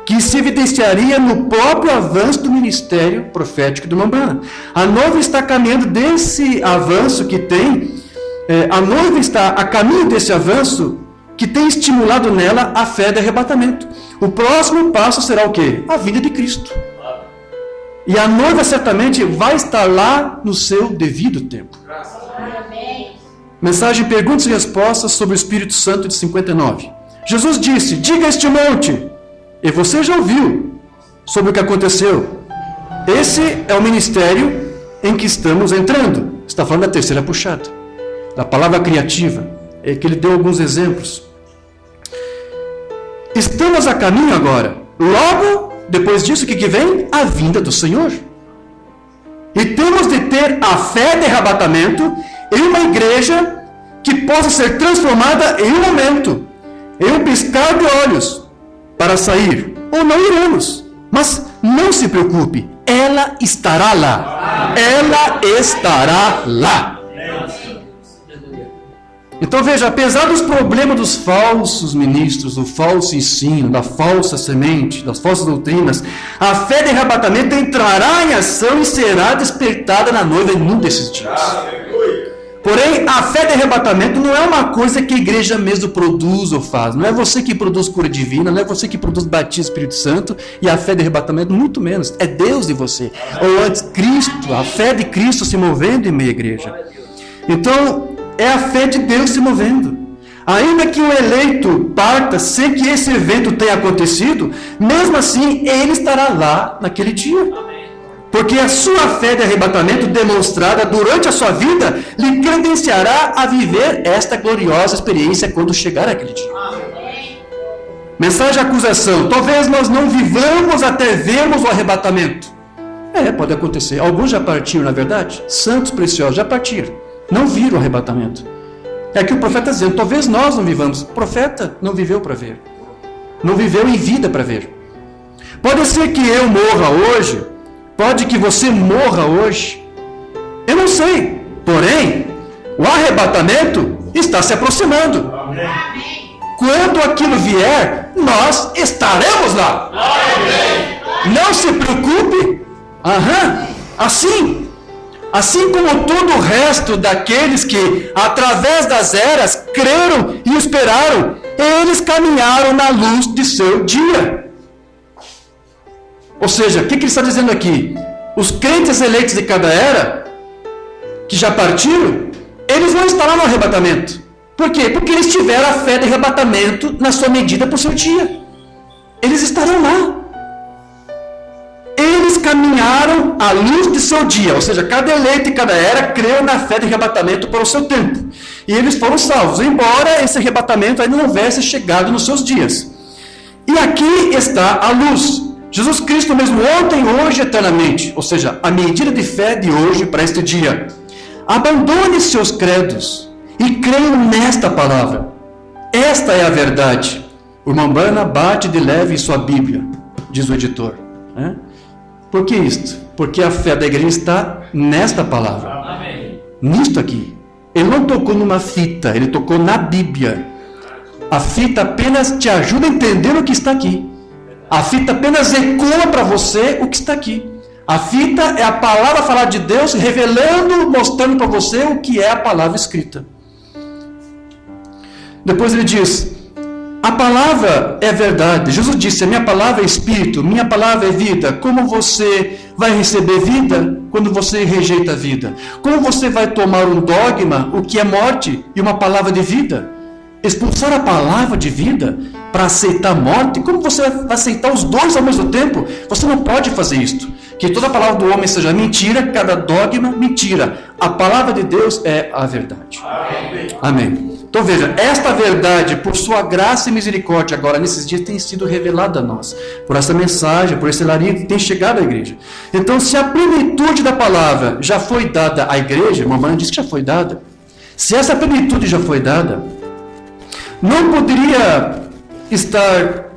que se evidenciaria no próprio avanço do ministério profético de Umbanda. A noiva está caminhando desse avanço que tem, a noiva está a caminho desse avanço que tem estimulado nela a fé de arrebatamento. O próximo passo será o quê? A vinda de Cristo. E a noiva certamente vai estar lá no seu devido tempo. Mensagem Perguntas e Respostas sobre o Espírito Santo de 59. Jesus disse: diga a este monte. E você já ouviu sobre o que aconteceu. Esse é o ministério em que estamos entrando. Está falando da terceira puxada, da palavra criativa, é que ele deu alguns exemplos. Estamos a caminho agora. Logo, depois disso, o que vem? A vinda do Senhor. E temos de ter a fé de arrebatamento em uma igreja que possa ser transformada em um momento, em um piscar de olhos, para sair. Ou não iremos. Mas não se preocupe, ela estará lá. Ela estará lá. Então veja, apesar dos problemas dos falsos ministros, do falso ensino, da falsa semente, das falsas doutrinas, a fé de arrebatamento entrará em ação e será despertada na noiva em um desses dias. Porém, a fé de arrebatamento não é uma coisa que a igreja mesmo produz ou faz. Não é você que produz cura divina, não é você que produz batismo do Espírito Santo, e a fé de arrebatamento muito menos. É Deus em você. Ou antes, Cristo, a fé de Cristo se movendo em meio à igreja. Então, é a fé de Deus se movendo. Ainda que o eleito parta sem que esse evento tenha acontecido, mesmo assim, ele estará lá naquele dia. Porque a sua fé de arrebatamento demonstrada durante a sua vida lhe credenciará a viver esta gloriosa experiência quando chegar aquele dia. Mensagem de acusação. Talvez nós não vivamos até vermos o arrebatamento. Pode acontecer. Alguns já partiram, na verdade. Santos preciosos já partiram. Não viram o arrebatamento. É que o profeta está dizendo, talvez nós não vivamos. O profeta não viveu para ver. Não viveu em vida para ver. Pode ser que eu morra hoje. Pode que você morra hoje. Eu não sei. Porém, o arrebatamento está se aproximando. Amém. Quando aquilo vier, nós estaremos lá. Amém. Não se preocupe. Assim como todo o resto daqueles que, através das eras, creram e esperaram, eles caminharam na luz de seu dia. Ou seja, o que ele está dizendo aqui? Os crentes eleitos de cada era, que já partiram, eles vão estar lá no arrebatamento. Por quê? Porque eles tiveram a fé de arrebatamento na sua medida por seu dia. Eles estarão lá. Eles caminharam à luz de seu dia. Ou seja, cada eleito e cada era creu na fé de arrebatamento para o seu tempo. E eles foram salvos, embora esse arrebatamento ainda não houvesse chegado nos seus dias. E aqui está a luz. Jesus Cristo mesmo ontem, hoje, eternamente. Ou seja, a medida de fé de hoje para este dia. Abandone seus credos e creiam nesta palavra. Esta é a verdade. O irmão Umbanda bate de leve em sua Bíblia, diz o editor. Por que isto? Porque a fé da igreja está nesta palavra. Amém. Nisto aqui. Ele não tocou numa fita, ele tocou na Bíblia. A fita apenas te ajuda a entender o que está aqui. A fita apenas ecoa para você o que está aqui. A fita é a palavra falada de Deus, revelando, mostrando para você o que é a palavra escrita. Depois ele diz, a palavra é verdade. Jesus disse, a minha palavra é espírito, minha palavra é vida. Como você vai receber vida quando você rejeita a vida? Como você vai tomar um dogma, o que é morte, e uma palavra de vida? Expulsar a palavra de vida para aceitar a morte? Como você vai aceitar os dois ao mesmo tempo? Você não pode fazer isto. Que toda palavra do homem seja mentira, cada dogma mentira. A palavra de Deus é a verdade. Amém. Amém. Então veja, esta verdade, por sua graça e misericórdia, agora nesses dias tem sido revelada a nós. Por essa mensagem, por esse larinho que tem chegado à igreja. Então, se a plenitude da palavra já foi dada à igreja, a mamãe disse que já foi dada. Se essa plenitude já foi dada, não poderia estar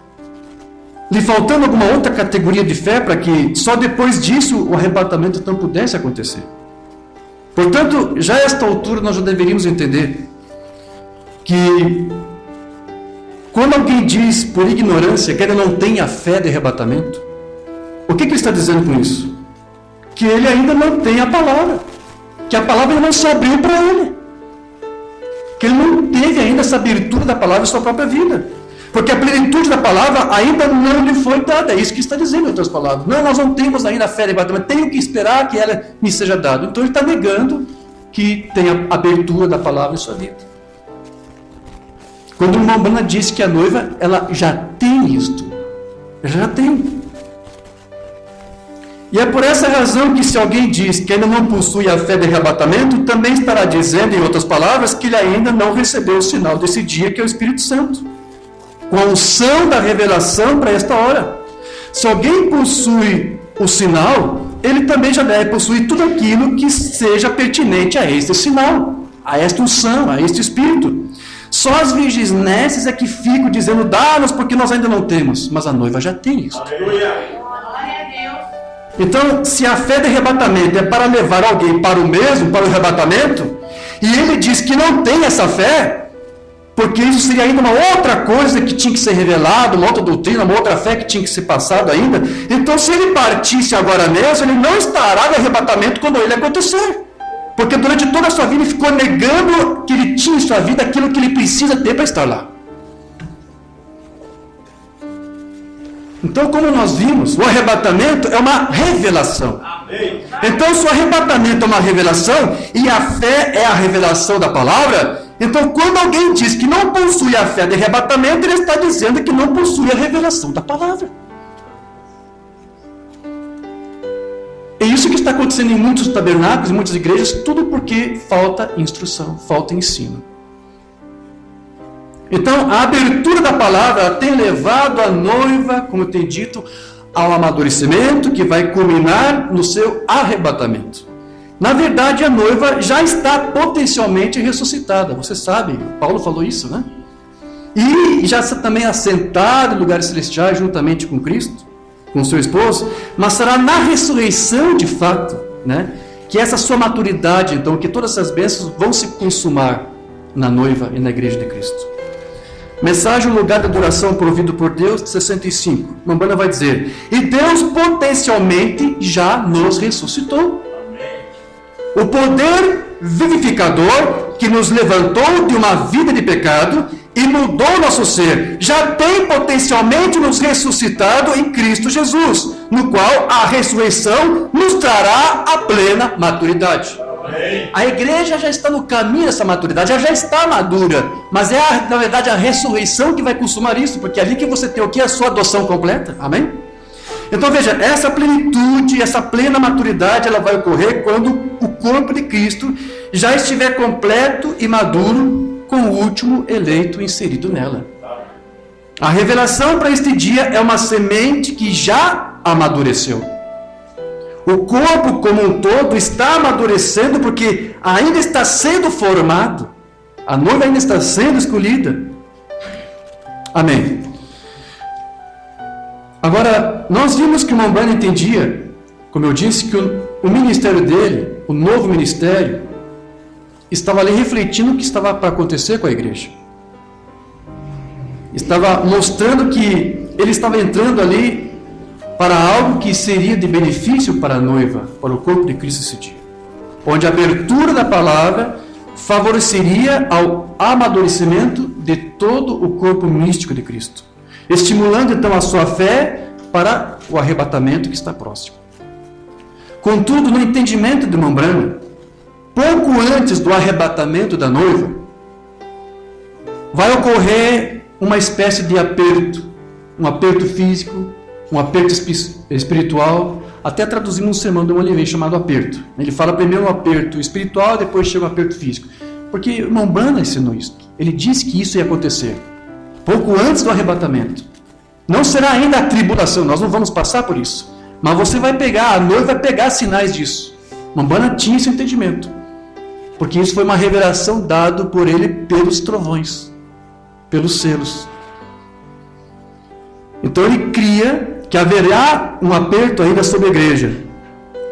lhe faltando alguma outra categoria de fé para que só depois disso o arrebatamento não pudesse acontecer. Portanto, já a esta altura nós já deveríamos entender que quando alguém diz por ignorância que ele não tem a fé de arrebatamento, o que ele está dizendo com isso? Que ele ainda não tem a palavra, que a palavra não se abriu para ele, que ele não teve ainda essa abertura da palavra em sua própria vida, porque a plenitude da palavra ainda não lhe foi dada. É isso que está dizendo em outras palavras. Não, nós não temos ainda a fé de arrebatamento, tenho que esperar que ela me seja dada. Então ele está negando que tem a abertura da palavra em sua vida. Quando o irmão Branham disse que a noiva, ela já tem isto, já tem. E é por essa razão que se alguém diz que ainda não possui a fé de arrebatamento, também estará dizendo, em outras palavras, que ele ainda não recebeu o sinal desse dia, que é o Espírito Santo, com a unção da revelação para esta hora. Se alguém possui o sinal, ele também já deve possuir tudo aquilo que seja pertinente a este sinal, a esta unção, a este Espírito. Só as virgens nécias é que ficam dizendo, dá-nos porque nós ainda não temos, mas a noiva já tem isso. Aleluia. Então, se a fé de arrebatamento é para levar alguém para o mesmo, para o arrebatamento, e ele diz que não tem essa fé, porque isso seria ainda uma outra coisa que tinha que ser revelada, uma outra doutrina, uma outra fé que tinha que ser passada ainda, então se ele partisse agora mesmo, ele não estará no arrebatamento quando ele acontecer. Porque durante toda a sua vida ele ficou negando que ele tinha em sua vida aquilo que ele precisa ter para estar lá. Então, como nós vimos, o arrebatamento é uma revelação. Então, se o arrebatamento é uma revelação e a fé é a revelação da palavra, então quando alguém diz que não possui a fé de arrebatamento, ele está dizendo que não possui a revelação da palavra. É isso que está acontecendo em muitos tabernáculos, em muitas igrejas, tudo porque falta instrução, falta ensino. Então, a abertura da palavra tem levado a noiva, como eu tenho dito, ao amadurecimento que vai culminar no seu arrebatamento. Na verdade, a noiva já está potencialmente ressuscitada. Você sabe, Paulo falou isso, né? E já está também assentada em lugares celestiais juntamente com Cristo, com seu esposo, mas será na ressurreição de fato, né? Que essa sua maturidade, então, que todas essas bênçãos vão se consumar na noiva e na igreja de Cristo. Mensagem, o lugar de adoração provido por Deus, 65. Mambana vai dizer, e Deus potencialmente já nos ressuscitou. O poder vivificador que nos levantou de uma vida de pecado e mudou nosso ser, já tem potencialmente nos ressuscitado em Cristo Jesus, no qual a ressurreição nos trará a plena maturidade. A igreja já está no caminho dessa maturidade, já está madura, mas é na verdade a ressurreição que vai consumar isso, porque é ali que você tem o que? A sua adoção completa, amém? Então veja, essa plenitude, essa plena maturidade, ela vai ocorrer quando o corpo de Cristo já estiver completo e maduro, com o último eleito inserido nela. A revelação para este dia é uma semente que já amadureceu. O corpo como um todo está amadurecendo porque ainda está sendo formado. A noiva ainda está sendo escolhida. Amém. Agora, nós vimos que o Mambana entendia, como eu disse, que o ministério dele, o novo ministério, estava ali refletindo o que estava para acontecer com a igreja. Estava mostrando que ele estava entrando ali para algo que seria de benefício para a noiva, para o corpo de Cristo esse dia. Onde a abertura da palavra favoreceria ao amadurecimento de todo o corpo místico de Cristo, estimulando então a sua fé para o arrebatamento que está próximo. Contudo, no entendimento de Mambana, pouco antes do arrebatamento da noiva, vai ocorrer uma espécie de aperto, um aperto físico, um aperto espiritual. Até traduzimos um sermão de uma vez chamado aperto. Ele fala primeiro um aperto espiritual, depois chega um aperto físico. Porque Mambana ensinou isso. Ele disse que isso ia acontecer pouco antes do arrebatamento. Não será ainda a tribulação, nós não vamos passar por isso. Mas você vai pegar, a noiva vai pegar sinais disso. Mambana tinha esse entendimento. Porque isso foi uma revelação dada por ele pelos trovões, pelos selos. Então ele cria que haverá um aperto ainda sobre a igreja.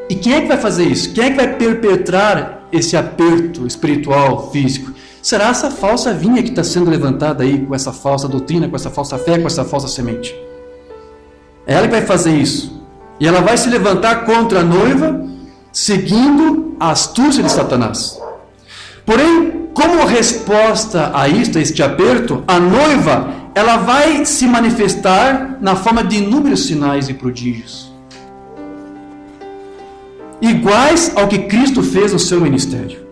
E quem é que vai fazer isso? Quem é que vai perpetrar esse aperto espiritual, físico? Será essa falsa vinha que está sendo levantada aí com essa falsa doutrina, com essa falsa fé, com essa falsa semente. É ela que vai fazer isso. E ela vai se levantar contra a noiva, seguindo a astúcia de Satanás. Porém, como resposta a isto, a este aperto, a noiva, ela vai se manifestar na forma de inúmeros sinais e prodígios, iguais ao que Cristo fez no seu ministério,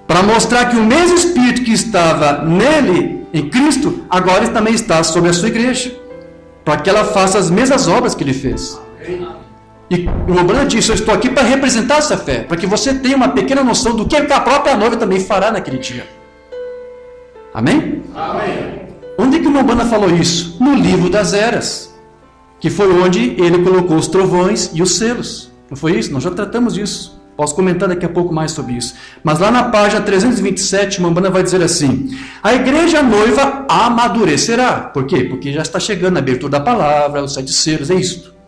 para mostrar que o mesmo Espírito que estava nele, em Cristo, agora também está sobre a sua igreja, para que ela faça as mesmas obras que ele fez. E o Romano disse: eu estou aqui para representar essa fé, para que você tenha uma pequena noção do que a própria noiva também fará naquele dia. Amém? Amém. Onde que o Romano falou isso? No livro das eras, que foi onde ele colocou os trovões e os selos. Não foi isso? Nós já tratamos disso. Posso comentar daqui a pouco mais sobre isso. Mas lá na página 327, Mambana vai dizer assim: a igreja noiva amadurecerá. Por quê? Porque já está chegando a abertura da palavra, os 7 selos, é isso.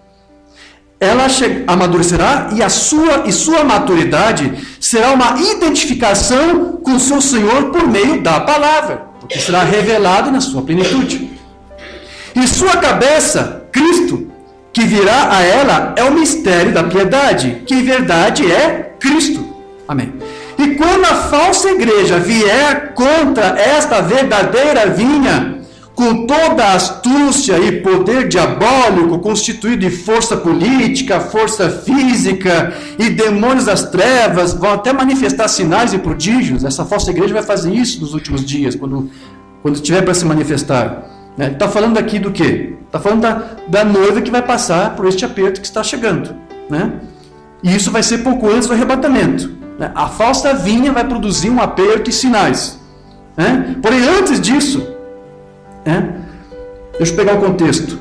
Ela amadurecerá e sua maturidade será uma identificação com o seu Senhor por meio da palavra, porque será revelado na sua plenitude. E sua cabeça, Cristo, que virá a ela, é o mistério da piedade, que em verdade é Cristo. Amém. E quando a falsa igreja vier contra esta verdadeira vinha, com toda a astúcia e poder diabólico, constituído de força política, força física e demônios das trevas, vão até manifestar sinais e prodígios. Essa falsa igreja vai fazer isso nos últimos dias, quando estiver para se manifestar. Está falando aqui do quê? Está falando da noiva que vai passar por este aperto que está chegando. Né? E isso vai ser pouco antes do arrebatamento. Né? A falsa vinha vai produzir um aperto e sinais. Né? Porém, antes disso, deixa eu pegar o contexto.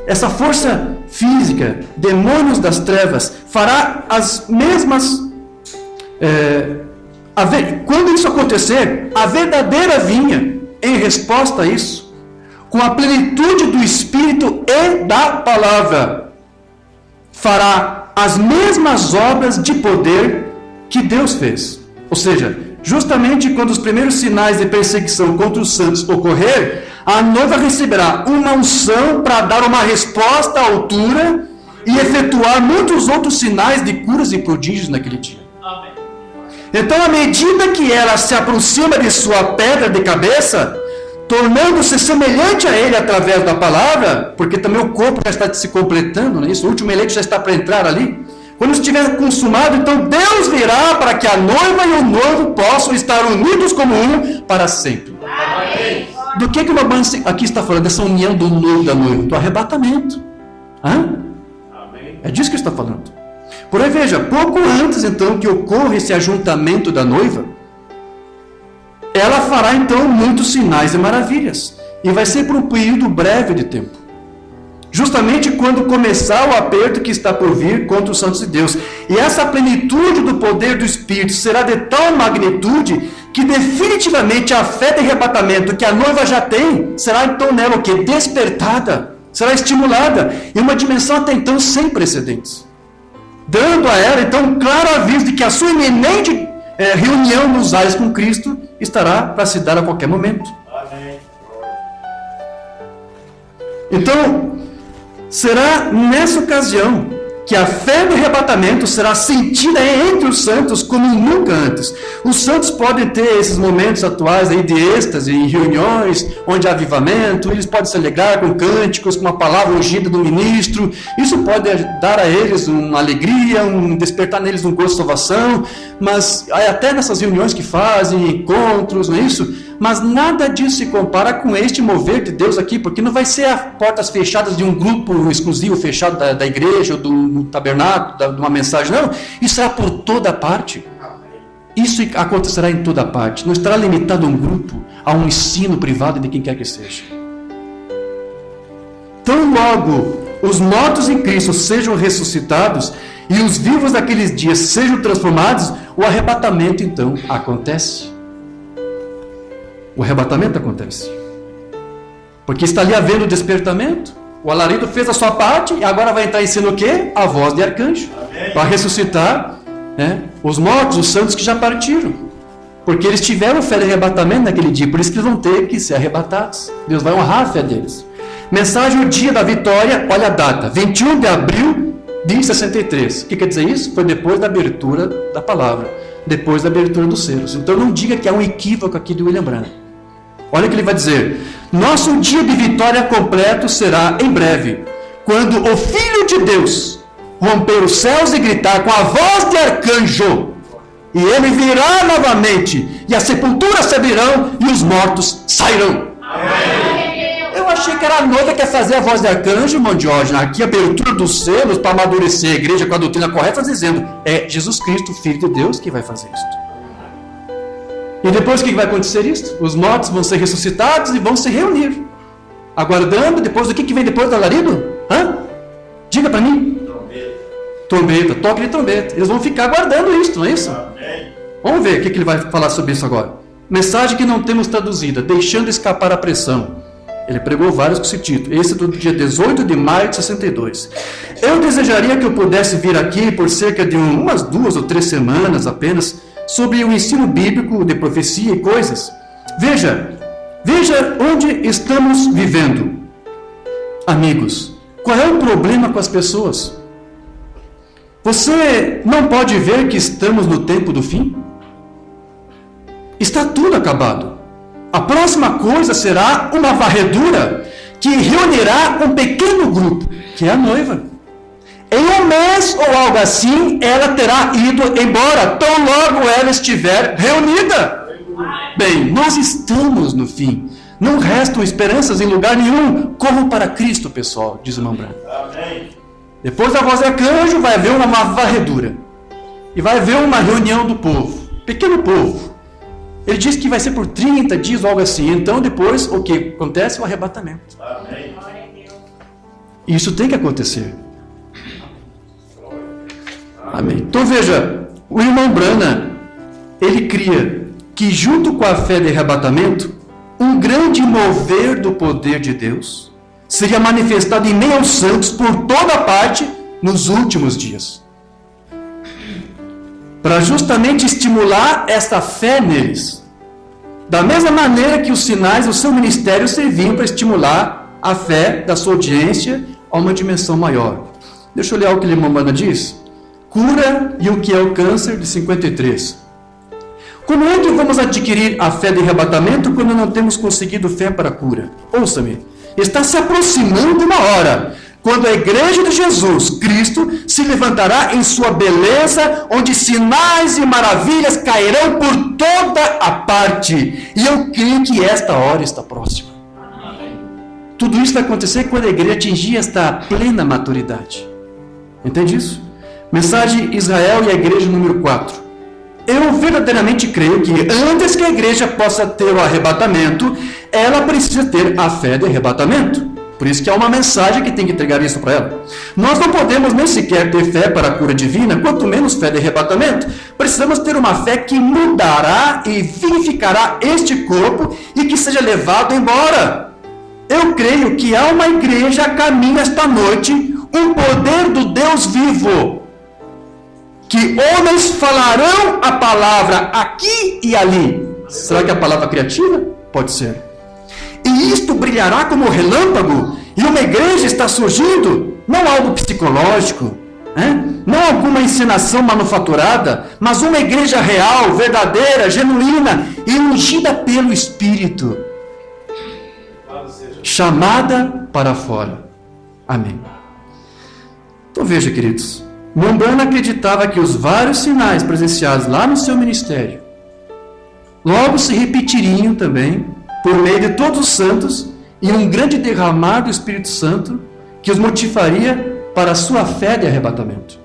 Essa força física, demônios das trevas, fará as mesmas. Quando isso acontecer, a verdadeira vinha, em resposta a isso, com a plenitude do Espírito e da palavra, fará as mesmas obras de poder que Deus fez. Ou seja, justamente quando os primeiros sinais de perseguição contra os santos ocorrer, a noiva receberá uma unção para dar uma resposta à altura e efetuar muitos outros sinais de curas e prodígios naquele dia. Amém. Então, à medida que ela se aproxima de sua pedra de cabeça, tornando-se semelhante a ele através da palavra, porque também o corpo já está se completando, não é isso? O último eleito já está para entrar ali. Quando estiver consumado, então Deus virá para que a noiva e o noivo possam estar unidos como um para sempre. Amém. Do que o Babano aqui está falando? Dessa união do noivo e da noiva? Do arrebatamento. Amém. É disso que está falando. Porém, veja, pouco antes então que ocorra esse ajuntamento da noiva, ela fará então muitos sinais e maravilhas. E vai ser por um período breve de tempo. Justamente quando começar o aperto que está por vir contra os santos de Deus. E essa plenitude do poder do Espírito será de tal magnitude que definitivamente a fé de arrebatamento que a noiva já tem, será então nela o quê? Despertada, será estimulada, em uma dimensão até então sem precedentes. Dando a ela então um claro aviso de que a sua iminente reunião nos ares com Cristo estará para se dar a qualquer momento. Amém. Então, será nessa ocasião que a fé do arrebatamento será sentida entre os santos como nunca antes. Os santos podem ter esses momentos atuais aí de êxtase, em reuniões, onde há avivamento, eles podem se alegrar com cânticos, com uma palavra ungida do ministro, isso pode dar a eles uma alegria, despertar neles um gosto de salvação, mas até nessas reuniões que fazem, encontros, não é isso? Mas nada disso se compara com este mover de Deus aqui, porque não vai ser as portas fechadas de um grupo exclusivo fechado da igreja, ou do tabernáculo, de uma mensagem, não. Isso será por toda parte. Isso acontecerá em toda parte. Não estará limitado a um grupo, a um ensino privado de quem quer que seja. Tão logo os mortos em Cristo sejam ressuscitados e os vivos daqueles dias sejam transformados, o arrebatamento então acontece. O arrebatamento acontece. Porque está ali havendo o despertamento. O alarido fez a sua parte e agora vai entrar em cena o quê? A voz de arcanjo. Para ressuscitar Os mortos, os santos que já partiram. Porque eles tiveram fé de arrebatamento naquele dia, por isso que eles vão ter que ser arrebatados. Deus vai honrar a fé deles. Mensagem o dia da vitória, olha a data, 21 de abril de 63. O que quer dizer isso? Foi depois da abertura da palavra, depois da abertura dos selos. Então não diga que há um equívoco aqui de William Branham. Olha o que ele vai dizer: nosso dia de vitória completo será em breve, quando o Filho de Deus romper os céus e gritar com a voz de arcanjo, e ele virá novamente, e as sepulturas se abrirão e os mortos sairão. Eu achei que era a noiva que ia fazer a voz de arcanjo, irmão Diógenes. Aqui a abertura dos selos para amadurecer a igreja com a doutrina correta, dizendo: é Jesus Cristo, Filho de Deus, que vai fazer isso. E depois o que vai acontecer isso? Os mortos vão ser ressuscitados e vão se reunir, aguardando. Depois do que vem depois do alarido? Diga para mim. Trombeta, toque de trombeta. Eles vão ficar aguardando isso, não é isso? Vamos ver o que ele vai falar sobre isso agora. Mensagem que não temos traduzida: deixando escapar a pressão. Ele pregou vários com esse título. Esse é do dia 18 de maio de 62. Eu desejaria que eu pudesse vir aqui por cerca de umas 2 ou 3 semanas apenas, sobre o ensino bíblico de profecia e coisas. Veja onde estamos vivendo. Amigos, qual é o problema com as pessoas? Você não pode ver que estamos no tempo do fim? Está tudo acabado. A próxima coisa será uma varredura que reunirá um pequeno grupo, que é a noiva. Em um mês ou algo assim, ela terá ido embora, tão logo ela estiver reunida. Bem, nós estamos no fim. Não restam esperanças em lugar nenhum. Corram para Cristo, pessoal, diz o irmão Branham. Depois da voz de arcanjo, vai haver uma varredura. E vai haver uma reunião do povo. Pequeno povo. Ele diz que vai ser por 30 dias ou algo assim. Então depois, o que acontece? O arrebatamento. Amém. Isso tem que acontecer. Amém. Então veja, o irmão Branham, ele cria que junto com a fé de arrebatamento, um grande mover do poder de Deus seria manifestado em meio aos santos por toda parte nos últimos dias. Para justamente estimular essa fé neles. Da mesma maneira que os sinais do seu ministério serviam para estimular a fé da sua audiência a uma dimensão maior. Deixa eu ler o que o irmão Branham diz. Cura e o que é o câncer, de 53. Como é que vamos adquirir a fé de arrebatamento quando não temos conseguido fé para a cura? Ouça-me, está se aproximando uma hora, quando a igreja de Jesus Cristo se levantará em sua beleza, onde sinais e maravilhas cairão por toda a parte. E eu creio que esta hora está próxima. Tudo isso vai acontecer quando a igreja atingir esta plena maturidade. Entende isso? Mensagem Israel e a igreja número 4. Eu verdadeiramente creio que antes que a igreja possa ter o arrebatamento, ela precisa ter a fé de arrebatamento. Por isso que há uma mensagem que tem que entregar isso para ela. Nós não podemos nem sequer ter fé para a cura divina, quanto menos fé de arrebatamento. Precisamos ter uma fé que mudará e vivificará este corpo e que seja levado embora. Eu creio que há uma igreja a caminho esta noite, um poder do Deus vivo, que homens falarão a palavra aqui e ali. Será que é a palavra criativa? Pode ser. E isto brilhará como relâmpago, e uma igreja está surgindo, não algo psicológico, não alguma encenação manufaturada, mas uma igreja real, verdadeira, genuína e ungida pelo Espírito, chamada para fora. Amém. Então veja, queridos, Branham acreditava que os vários sinais presenciados lá no seu ministério logo se repetiriam também por meio de todos os santos e um grande derramar do Espírito Santo que os motivaria para a sua fé de arrebatamento.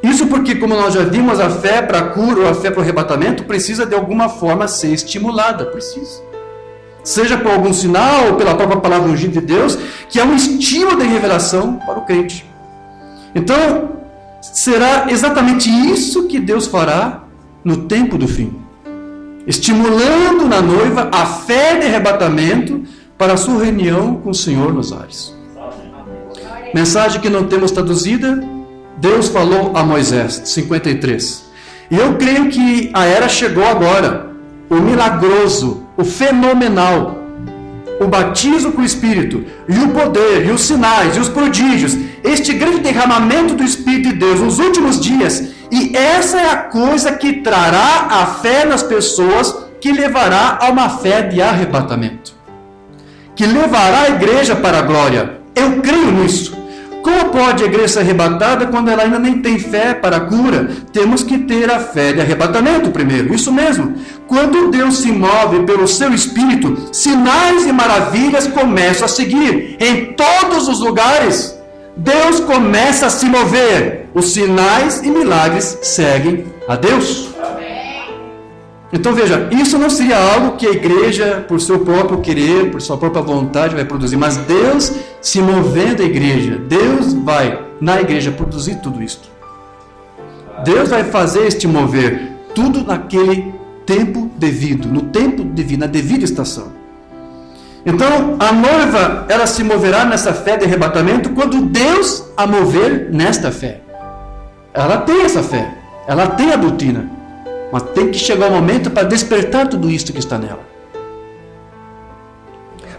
Isso porque, como nós já vimos, a fé para a cura ou a fé para o arrebatamento precisa de alguma forma ser estimulada. Precisa. Seja por algum sinal ou pela própria palavra ungida de Deus, que é um estímulo de revelação para o crente. Então, será exatamente isso que Deus fará no tempo do fim. Estimulando na noiva a fé de arrebatamento para a sua reunião com o Senhor nos ares. Mensagem que não temos traduzida, Deus falou a Moisés, 53. E eu creio que a era chegou agora. O milagroso, o fenomenal, o batismo com o Espírito, e o poder, e os sinais, e os prodígios, este grande derramamento do Espírito de Deus nos últimos dias, e essa é a coisa que trará a fé nas pessoas, que levará a uma fé de arrebatamento, que levará a igreja para a glória. Eu creio nisso. Como pode a igreja ser arrebatada quando ela ainda nem tem fé para a cura? Temos que ter a fé de arrebatamento primeiro, isso mesmo. Quando Deus se move pelo seu Espírito, sinais e maravilhas começam a seguir em todos os lugares. Deus começa a se mover, os sinais e milagres seguem a Deus. Então veja, isso não seria algo que a igreja, por seu próprio querer, por sua própria vontade, vai produzir, mas Deus se movendo a igreja, Deus vai na igreja produzir tudo isso. Deus vai fazer este mover, tudo naquele tempo devido, no tempo devido, na devida estação. Então a noiva, ela se moverá nessa fé de arrebatamento quando Deus a mover nesta fé. Ela tem essa fé, ela tem a doutrina. Mas tem que chegar o momento para despertar tudo isso que está nela.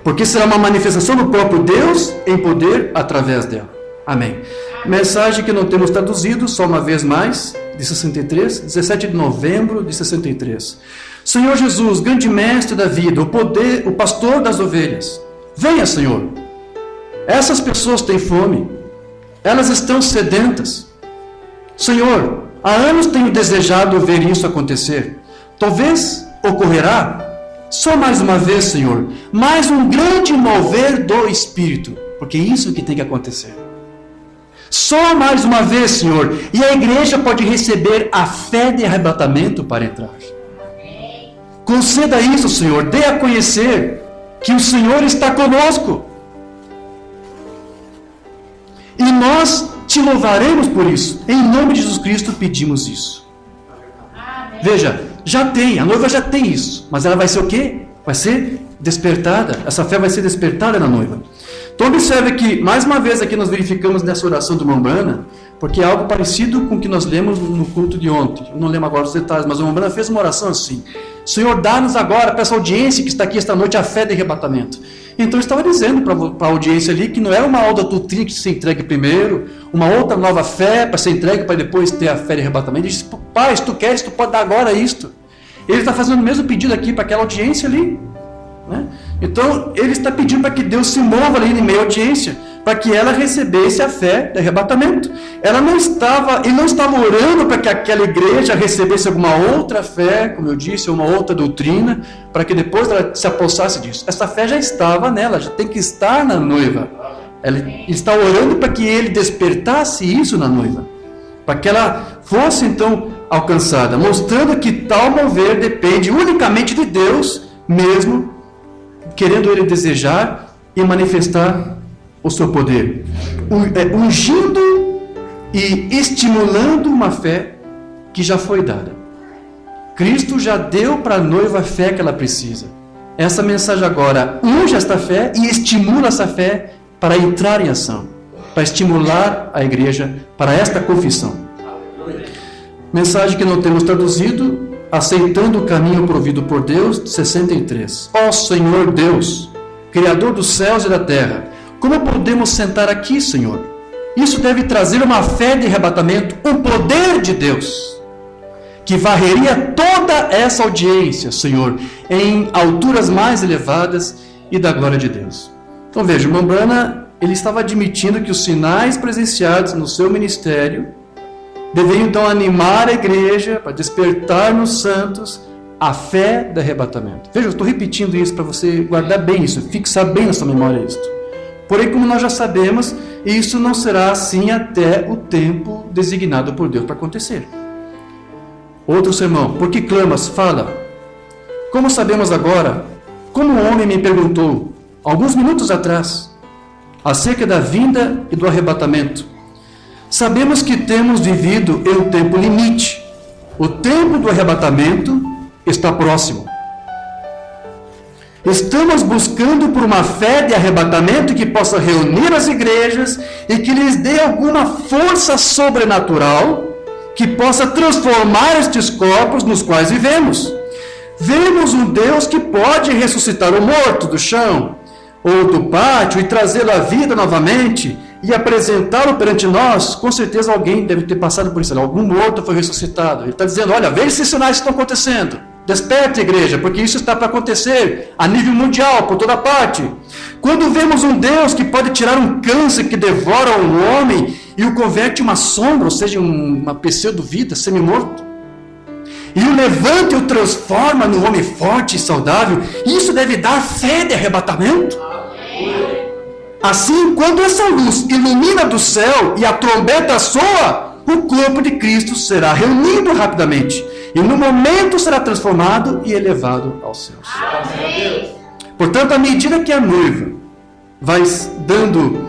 Porque será uma manifestação do próprio Deus em poder através dela. Amém. Mensagem que não temos traduzido, só uma vez mais, de 63, 17 de novembro de 63. Senhor Jesus, grande mestre da vida, o poder, o pastor das ovelhas. Venha, Senhor. Essas pessoas têm fome. Elas estão sedentas. Senhor, há anos tenho desejado ver isso acontecer. Talvez ocorrerá. Só mais uma vez, Senhor. Mais um grande mover do Espírito. Porque é isso que tem que acontecer. Só mais uma vez, Senhor. E a igreja pode receber a fé de arrebatamento para entrar. Conceda isso, Senhor. Dê a conhecer que o Senhor está conosco. E nós te louvaremos por isso. Em nome de Jesus Cristo pedimos isso. Amém. Veja, já tem, a noiva já tem isso. Mas ela vai ser o quê? Vai ser despertada. Essa fé vai ser despertada na noiva. Então observe que, mais uma vez aqui nós verificamos nessa oração do Mombrana, porque é algo parecido com o que nós lemos no culto de ontem. Eu não lembro agora os detalhes, mas o Mombrana fez uma oração assim. Senhor, dá-nos agora, para essa audiência que está aqui esta noite, a fé de arrebatamento. Então eu estava dizendo para a audiência ali que não é uma aula doutrina que se entregue primeiro, uma outra nova fé para ser entregue para depois ter a fé de arrebatamento. Ele disse, pai, se tu queres, tu pode dar agora isto. Ele está fazendo o mesmo pedido aqui para aquela audiência ali. Né? Então ele está pedindo para que Deus se mova ali em meio à audiência, para que ela recebesse a fé de arrebatamento. Ele não estava orando para que aquela igreja recebesse alguma outra fé, como eu disse, uma outra doutrina, para que depois ela se apossasse disso. Essa fé já estava nela, já tem que estar na noiva. Ela está orando para que ele despertasse isso na noiva, para que ela fosse então alcançada, mostrando que tal mover depende unicamente de Deus, mesmo querendo ele desejar e manifestar o seu poder, ungindo e estimulando uma fé que já foi dada. Cristo já deu para a noiva a fé que ela precisa. Essa mensagem agora unge esta fé e estimula essa fé para entrar em ação, para estimular a igreja para esta confissão. Mensagem que não temos traduzido, aceitando o caminho provido por Deus, 63. Ó Senhor Deus, Criador dos céus e da terra, como podemos sentar aqui, Senhor? Isso deve trazer uma fé de arrebatamento, um poder de Deus, que varreria toda essa audiência, Senhor, em alturas mais elevadas e da glória de Deus. Então veja, o Mombrana, ele estava admitindo que os sinais presenciados no seu ministério deveriam então animar a igreja para despertar nos santos a fé do arrebatamento. Veja, eu estou repetindo isso para você guardar bem isso, fixar bem na sua memória isso. Porém, como nós já sabemos, isso não será assim até o tempo designado por Deus para acontecer. Outro sermão, por que clamas? Fala. Como sabemos agora, como um homem me perguntou, alguns minutos atrás, acerca da vinda e do arrebatamento, sabemos que temos vivido em um tempo limite. O tempo do arrebatamento está próximo. Estamos buscando por uma fé de arrebatamento que possa reunir as igrejas e que lhes dê alguma força sobrenatural que possa transformar estes corpos nos quais vivemos. Vemos um Deus que pode ressuscitar o morto do chão ou do pátio e trazê-lo à vida novamente e apresentá-lo perante nós. Com certeza alguém deve ter passado por isso. Algum morto foi ressuscitado. Ele está dizendo, olha, veja esses sinais que estão acontecendo. Desperte, igreja, porque isso está para acontecer a nível mundial, por toda parte. Quando vemos um Deus que pode tirar um câncer que devora um homem e o converte em uma sombra, ou seja, uma pseudo-vida, semi-morto, e o levanta e o transforma num homem forte e saudável, isso deve dar fé de arrebatamento. Assim, quando essa luz ilumina do céu e a trombeta soa, o corpo de Cristo será reunido rapidamente. E no momento será transformado e elevado aos céus. Amém. Portanto, à medida que a noiva vai dando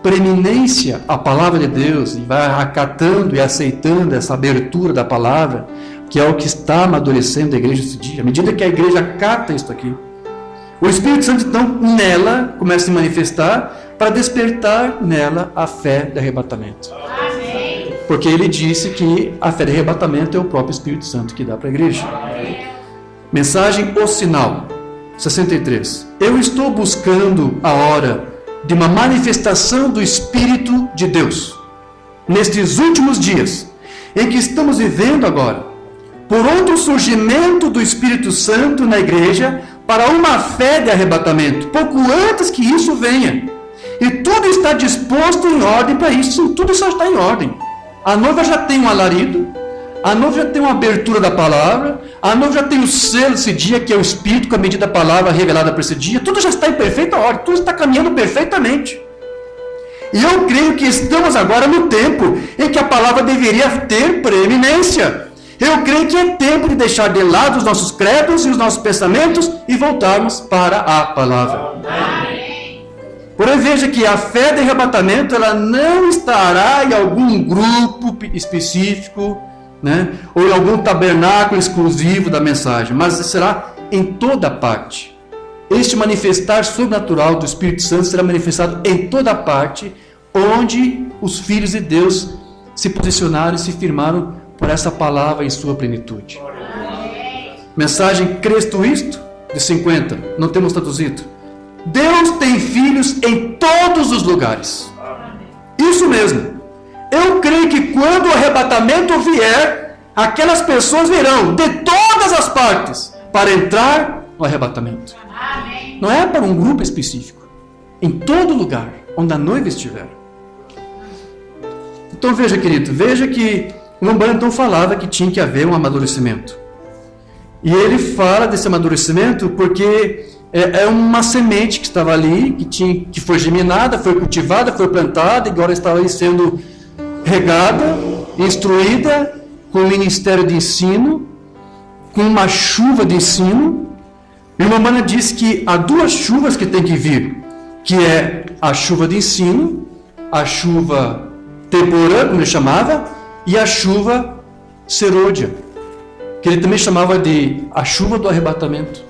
preeminência à palavra de Deus, e vai acatando e aceitando essa abertura da palavra, que é o que está amadurecendo a igreja esse dia, à medida que a igreja acata isso aqui, o Espírito Santo, então, nela, começa a se manifestar para despertar nela a fé de arrebatamento. Amém. Porque ele disse que a fé de arrebatamento é o próprio Espírito Santo que dá para a igreja. Amém. Mensagem O Sinal, 63. Eu estou buscando a hora de uma manifestação do Espírito de Deus, nestes últimos dias, em que estamos vivendo agora, por outro surgimento do Espírito Santo na igreja, para uma fé de arrebatamento, pouco antes que isso venha. E tudo está disposto em ordem para isso. Sim, tudo só está em ordem. A noiva já tem um alarido, a noiva já tem uma abertura da palavra, a noiva já tem o selo desse dia, que é o Espírito, com a medida da palavra revelada para esse dia. Tudo já está em perfeita ordem, tudo está caminhando perfeitamente. E eu creio que estamos agora no tempo em que a palavra deveria ter preeminência. Eu creio que é tempo de deixar de lado os nossos credos e os nossos pensamentos e voltarmos para a palavra. Amém. Porém, veja que a fé de arrebatamento, ela não estará em algum grupo específico, né, ou em algum tabernáculo exclusivo da mensagem, mas será em toda parte. Este manifestar sobrenatural do Espírito Santo será manifestado em toda parte, onde os filhos de Deus se posicionaram e se firmaram por essa palavra em sua plenitude. Mensagem Cristo isto, de 50, não temos traduzido. Deus tem filhos em todos os lugares. Isso mesmo. Eu creio que quando o arrebatamento vier, aquelas pessoas virão de todas as partes para entrar no arrebatamento. Não é para um grupo específico. Em todo lugar onde a noiva estiver. Então veja, querido, veja que o Umbanda então falava que tinha que haver um amadurecimento. E ele fala desse amadurecimento porque é uma semente que estava ali, que foi geminada, foi cultivada, foi plantada, e agora estava aí sendo regada, instruída, com o ministério de ensino, com uma chuva de ensino. E o Umbanda diz que há duas chuvas que tem que vir, que é a chuva de ensino, a chuva temporã, como ele chamava, e a chuva serôdia, que ele também chamava de a chuva do arrebatamento,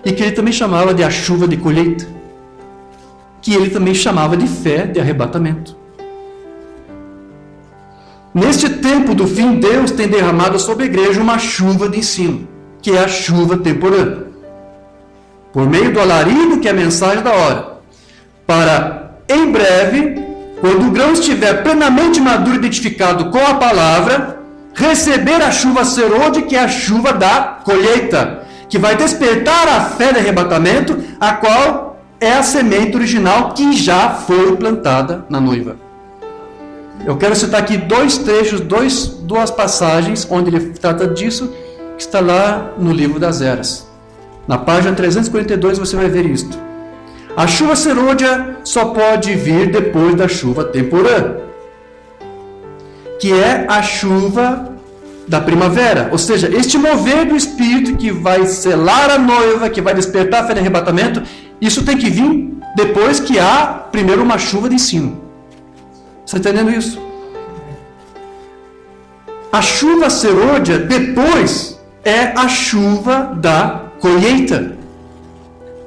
e que ele também chamava de a chuva de colheita, que ele também chamava de fé de arrebatamento. Neste tempo do fim, Deus tem derramado sobre a igreja uma chuva de ensino, que é a chuva temporã, por meio do alarido, que é a mensagem da hora, para em breve, quando o grão estiver plenamente maduro e identificado com a palavra, receber a chuva serôdia, que é a chuva da colheita, que vai despertar a fé de arrebatamento, a qual é a semente original que já foi plantada na noiva. Eu quero citar aqui dois trechos, duas passagens onde ele trata disso, que está lá no livro das Eras. Na página 342 você vai ver isto. A chuva serôdia só pode vir depois da chuva temporã, que é a chuva da primavera. Ou seja, este mover do Espírito que vai selar a noiva, que vai despertar a fé de arrebatamento, isso tem que vir depois que há primeiro uma chuva de ensino. Você está entendendo isso? A chuva serôdia depois é a chuva da colheita.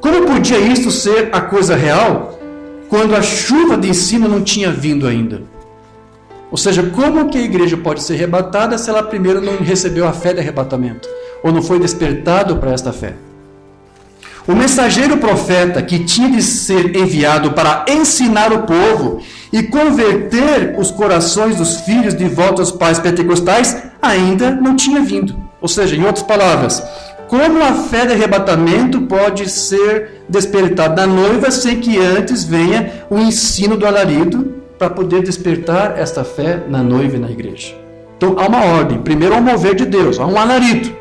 Como podia isso ser a coisa real quando a chuva de ensino não tinha vindo ainda? Ou seja, como que a igreja pode ser arrebatada se ela primeiro não recebeu a fé de arrebatamento? Ou não foi despertado para esta fé? O mensageiro profeta que tinha de ser enviado para ensinar o povo e converter os corações dos filhos de volta aos pais pentecostais ainda não tinha vindo. Ou seja, em outras palavras, como a fé de arrebatamento pode ser despertada na noiva sem que antes venha o ensino do alarido para poder despertar esta fé na noiva e na igreja? Então há uma ordem. Primeiro há um mover de Deus, há um alarido,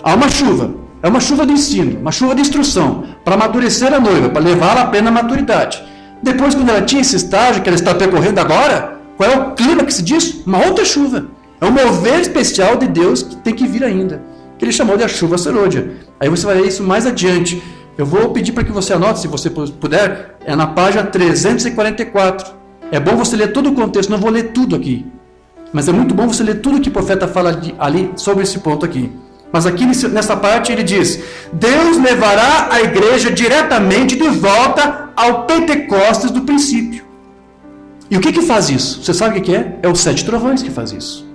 há uma chuva. É uma chuva de ensino, uma chuva de instrução, para amadurecer a noiva, para levá-la à plena maturidade. Depois, quando ela tinha esse estágio que ela está percorrendo agora, qual é o clímax disso? Uma outra chuva. É um mover especial de Deus que tem que vir ainda, que ele chamou de a chuva serôdia. Aí você vai ver isso mais adiante. Eu vou pedir para que você anote, se você puder, é na página 344. É bom você ler todo o contexto, não vou ler tudo aqui. Mas é muito bom você ler tudo que o profeta fala ali sobre esse ponto aqui. Mas aqui nessa parte ele diz: Deus levará a igreja diretamente de volta ao Pentecostes do princípio. E o que faz isso? Você sabe o que é? É os 7 trovões que faz isso.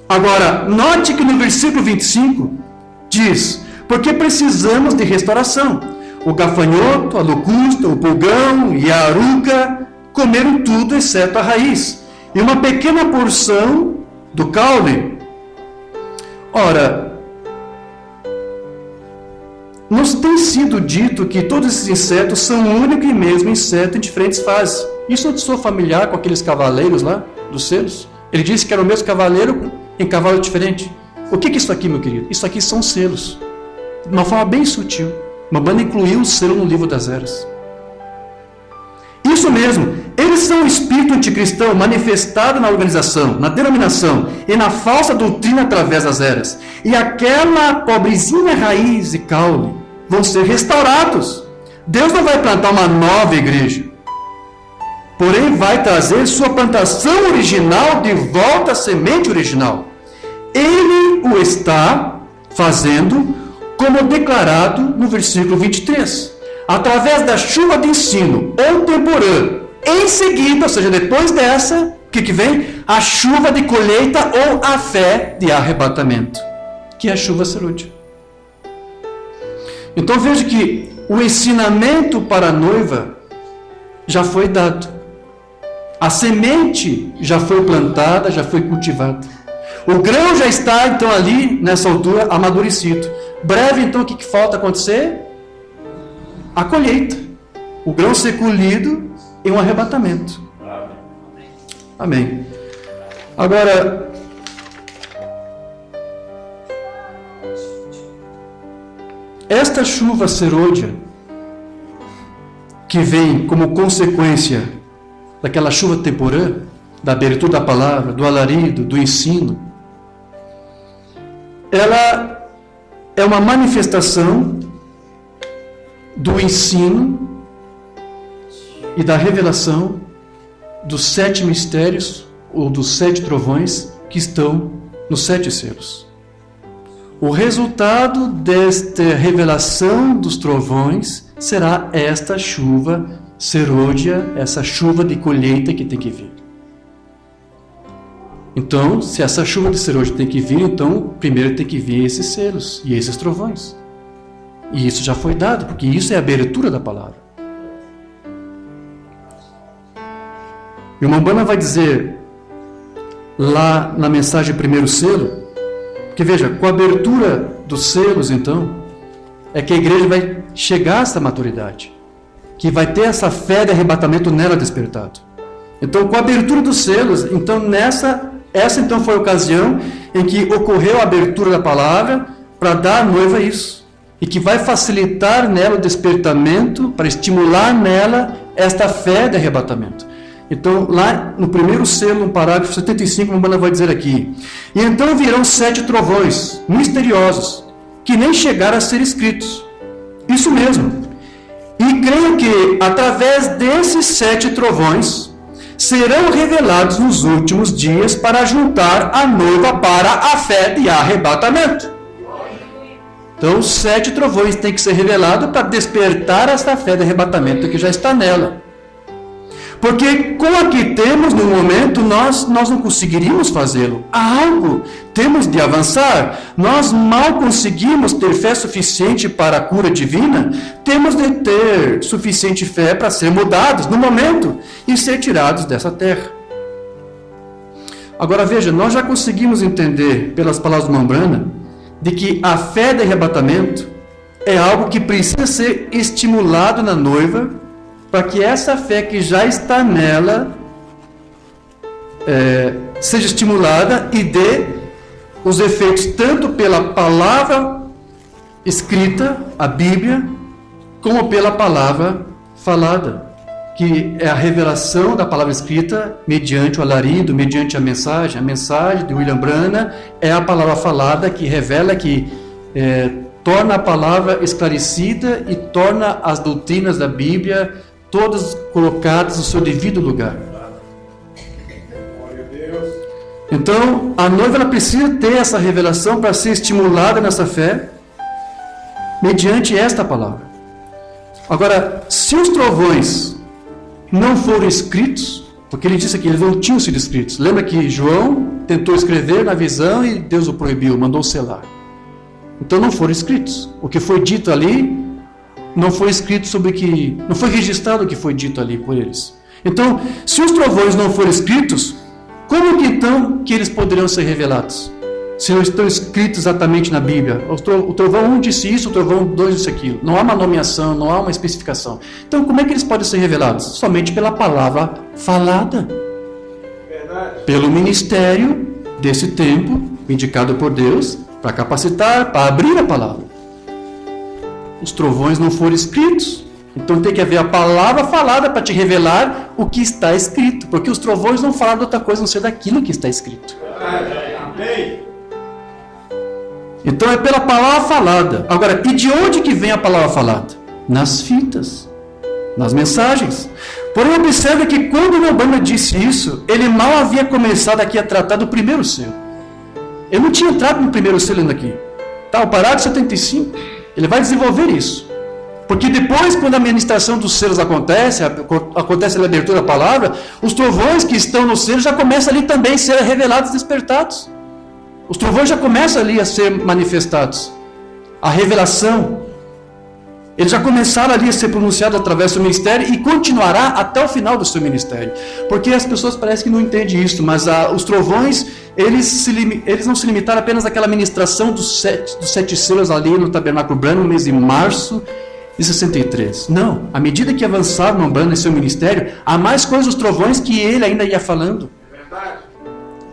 Agora, note que no versículo 25 diz: porque precisamos de restauração. O gafanhoto, a locusta, o pulgão e a aruca comeram tudo exceto a raiz, e uma pequena porção do caule. Ora, nos tem sido dito que todos esses insetos são o único e mesmo inseto em diferentes fases. Isso não te sou familiar com aqueles cavaleiros lá, dos selos? Ele disse que era o mesmo cavaleiro em cavalo diferente. O que é isso aqui, meu querido? Isso aqui são selos. De uma forma bem sutil. Umbanda incluiu o selo no livro das eras. Isso mesmo, eles são o espírito anticristão manifestado na organização, na denominação e na falsa doutrina através das eras. E aquela pobrezinha raiz e caule vão ser restaurados. Deus não vai plantar uma nova igreja, porém vai trazer sua plantação original de volta à semente original. Ele o está fazendo como declarado no versículo 23. Através da chuva de ensino ou temporã. Em seguida, ou seja, depois dessa, o que vem? A chuva de colheita ou a fé de arrebatamento, que é a chuva serôdia. Então veja que o ensinamento para a noiva já foi dado. A semente já foi plantada, já foi cultivada. O grão já está, então, ali, nessa altura, amadurecido. Breve, então, o que falta acontecer? A colheita, o grão ser colhido em um arrebatamento. Amém. Agora, esta chuva serôdia, que vem como consequência daquela chuva temporã, da abertura da palavra, do alarido, do ensino, ela é uma manifestação do ensino e da revelação dos 7 mistérios ou dos 7 trovões que estão nos 7 selos. O resultado desta revelação dos trovões será esta chuva serôdia, essa chuva de colheita que tem que vir. Então, se essa chuva de serôdia tem que vir, então primeiro tem que vir esses selos e esses trovões. E isso já foi dado, porque isso é a abertura da palavra. E o Umbanda vai dizer, lá na mensagem primeiro selo, que veja, com a abertura dos selos, então, é que a igreja vai chegar a essa maturidade, que vai ter essa fé de arrebatamento nela despertado. Então, com a abertura dos selos, então essa então foi a ocasião em que ocorreu a abertura da palavra para dar à noiva isso. E que vai facilitar nela o despertamento, para estimular nela esta fé de arrebatamento. Então, lá no primeiro selo, no parágrafo 75, a Umbanda vai dizer aqui: e então virão 7 trovões misteriosos, que nem chegaram a ser escritos. Isso mesmo. E creio que, através desses 7 trovões, serão revelados nos últimos dias para juntar a noiva para a fé de arrebatamento. Então, os 7 trovões têm que ser revelados para despertar essa fé de arrebatamento que já está nela. Porque com a que temos no momento, nós não conseguiríamos fazê-lo. Há algo, temos de avançar. Nós mal conseguimos ter fé suficiente para a cura divina, temos de ter suficiente fé para ser mudados no momento e ser tirados dessa terra. Agora veja, nós já conseguimos entender pelas palavras de Mambrana de que a fé de arrebatamento é algo que precisa ser estimulado na noiva para que essa fé que já está nela seja estimulada e dê os efeitos tanto pela palavra escrita, a Bíblia, como pela palavra falada, que é a revelação da palavra escrita mediante o alarido, mediante a mensagem. A mensagem de William Branham é a palavra falada que revela, que torna a palavra esclarecida e torna as doutrinas da Bíblia todas colocadas no seu devido lugar. Então, a noiva ela precisa ter essa revelação para ser estimulada nessa fé, mediante esta palavra. Agora, se os trovões não foram escritos, porque ele disse que eles não tinham sido escritos. Lembra que João tentou escrever na visão e Deus o proibiu, mandou selar. Então não foram escritos. O que foi dito ali não foi escrito não foi registrado o que foi dito ali por eles. Então, se os trovões não forem escritos, como que então que eles poderiam ser revelados? Se não estão escritos exatamente na Bíblia. O trovão 1 disse isso, o trovão 2 disse aquilo. Não há uma nomeação, não há uma especificação. Então, como é que eles podem ser revelados? Somente pela palavra falada. Verdade. Pelo ministério desse tempo, indicado por Deus, para capacitar, para abrir a palavra. Os trovões não foram escritos, então tem que haver a palavra falada para te revelar o que está escrito, porque os trovões não falaram de outra coisa, a não ser daquilo que está escrito. Então é pela palavra falada. Agora, e de onde que vem a palavra falada? Nas fitas, nas mensagens. Porém, observe que quando o Mambrana disse isso, ele mal havia começado aqui a tratar do primeiro selo. Ele não tinha entrado no primeiro selo ainda aqui. Tá, o parágrafo 75, ele vai desenvolver isso. Porque depois, quando a ministração dos selos acontece a abertura da palavra, os trovões que estão no selo já começam ali também a ser revelados e despertados. Os trovões já começam ali a ser manifestados. A revelação. Eles já começaram ali a ser pronunciados através do seu ministério e continuará até o final do seu ministério. Porque as pessoas parecem que não entendem isso, mas os trovões, eles não se limitaram apenas àquela ministração dos sete selos ali no Tabernáculo Branham, no mês de março de 63. Não, à medida que avançava no Branham em seu ministério, há mais coisas dos trovões que ele ainda ia falando. É verdade.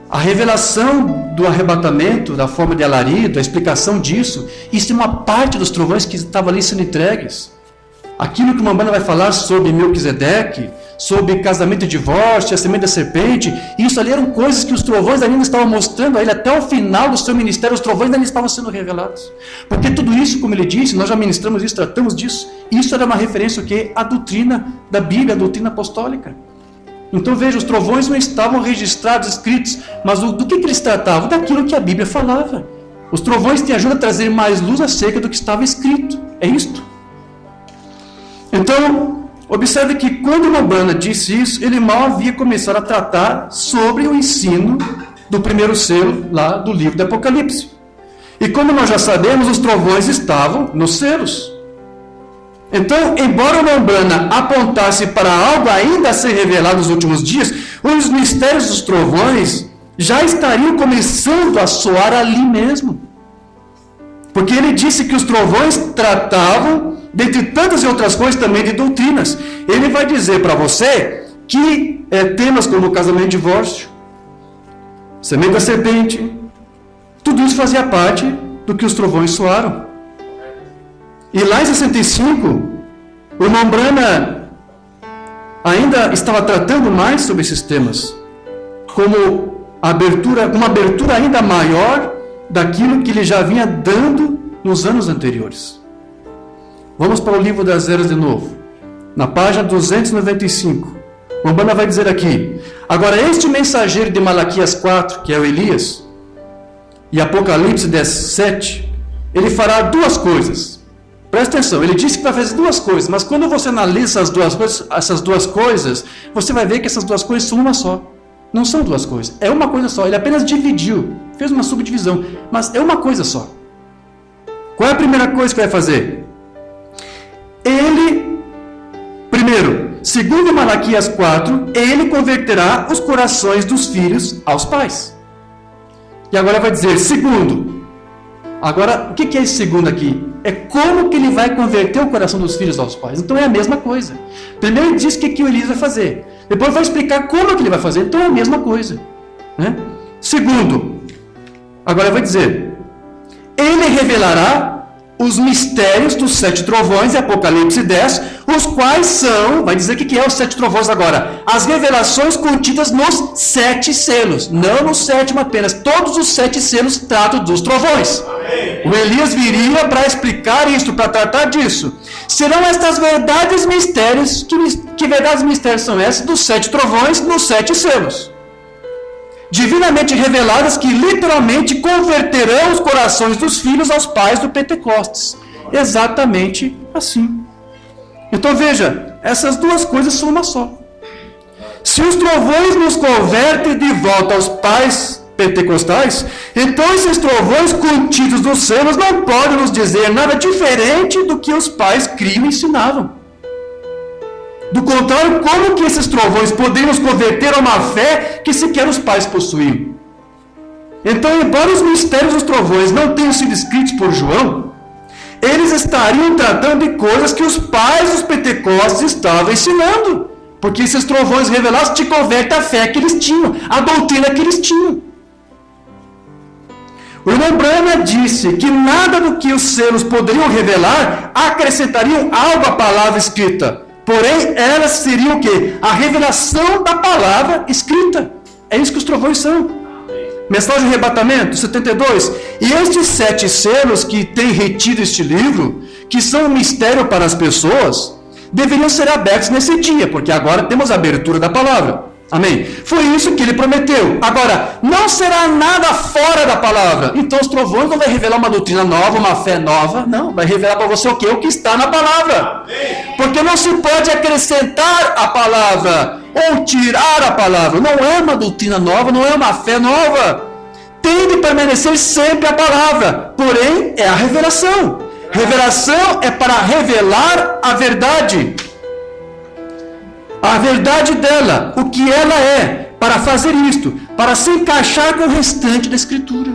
A revelação do arrebatamento, da forma de alarido, a explicação disso, isso é uma parte dos trovões que estavam ali sendo entregues. Aquilo que o Mambrana vai falar sobre Melquisedeque, sobre casamento e divórcio, a semente da serpente, isso ali eram coisas que os trovões ainda estavam mostrando a ele até o final do seu ministério, os trovões ainda estavam sendo revelados. Porque tudo isso, como ele disse, nós já ministramos isso, tratamos disso, isso era uma referência ao quê? À doutrina da Bíblia, a doutrina apostólica. Então veja, os trovões não estavam registrados, escritos, mas do que eles tratavam? Daquilo que a Bíblia falava. Os trovões te ajudam a trazer mais luz acerca do que estava escrito. É isto. Então, observe que quando Mambrana disse isso, ele mal havia começado a tratar sobre o ensino do primeiro selo lá do livro do Apocalipse. E como nós já sabemos, os trovões estavam nos selos. Então, embora o Mambrana apontasse para algo ainda a ser revelado nos últimos dias, os mistérios dos trovões já estariam começando a soar ali mesmo. Porque ele disse que os trovões tratavam, dentre tantas e outras coisas, também de doutrinas. Ele vai dizer para você que temas como casamento e divórcio, semente da serpente, tudo isso fazia parte do que os trovões soaram. E lá em 65, o Mambrana ainda estava tratando mais sobre esses temas, como uma abertura ainda maior daquilo que ele já vinha dando nos anos anteriores. Vamos para o livro das Eras de novo, na página 295. O Mambrana vai dizer aqui: agora este mensageiro de Malaquias 4, que é o Elias, e Apocalipse 17, ele fará duas coisas. Presta atenção, ele disse que vai fazer duas coisas, mas quando você analisa essas duas coisas, você vai ver que essas duas coisas são uma só. Não são duas coisas, é uma coisa só. Ele apenas dividiu, fez uma subdivisão, mas é uma coisa só. Qual é a primeira coisa que vai fazer? Ele, primeiro, segundo Malaquias 4, ele converterá os corações dos filhos aos pais. E agora vai dizer, segundo. Agora, o que é esse segundo aqui? É como que ele vai converter o coração dos filhos aos pais. Então é a mesma coisa. Primeiro ele diz o que o Elias vai fazer. Depois vai explicar como que ele vai fazer. Então é a mesma coisa, né? Segundo, agora vai dizer, ele revelará os mistérios dos 7 trovões, em Apocalipse 10, os quais são, vai dizer o que é os 7 trovões agora, as revelações contidas nos 7 selos, não no 7º apenas, todos os 7 selos tratam dos trovões. Amém. O Elias viria para explicar isso, para tratar disso. Serão estas verdades mistérios, que verdades mistérios são essas dos 7 trovões nos 7 selos? Divinamente reveladas, que literalmente converterão os corações dos filhos aos pais do Pentecostes. Exatamente assim. Então veja, essas duas coisas são uma só. Se os trovões nos convertem de volta aos pais pentecostais, então esses trovões contidos nos selos não podem nos dizer nada diferente do que os pais criam e ensinavam. Do contrário, como que esses trovões poderiam nos converter a uma fé que sequer os pais possuíam? Então, embora os mistérios dos trovões não tenham sido escritos por João, eles estariam tratando de coisas que os pais dos Pentecostes estavam ensinando. Porque esses trovões revelados te convertem à fé que eles tinham, à doutrina que eles tinham. O irmão Branham disse que nada do que os selos poderiam revelar acrescentariam algo à palavra escrita. Porém, elas seriam o quê? A revelação da palavra escrita. É isso que os trovões são. Mensagem de arrebatamento, 72. E estes 7 selos que têm retido este livro, que são um mistério para as pessoas, deveriam ser abertos nesse dia, porque agora temos a abertura da palavra. Amém? Foi isso que ele prometeu. Agora, não será nada fora da palavra. Então os trovões não vai revelar uma doutrina nova, uma fé nova. Não, vai revelar para você o quê? O que está na palavra. Porque não se pode acrescentar a palavra ou tirar a palavra. Não é uma doutrina nova, não é uma fé nova. Tem de permanecer sempre a palavra. Porém, é a revelação. Revelação é para revelar a verdade. A verdade dela, o que ela é, para fazer isto, para se encaixar com o restante da Escritura.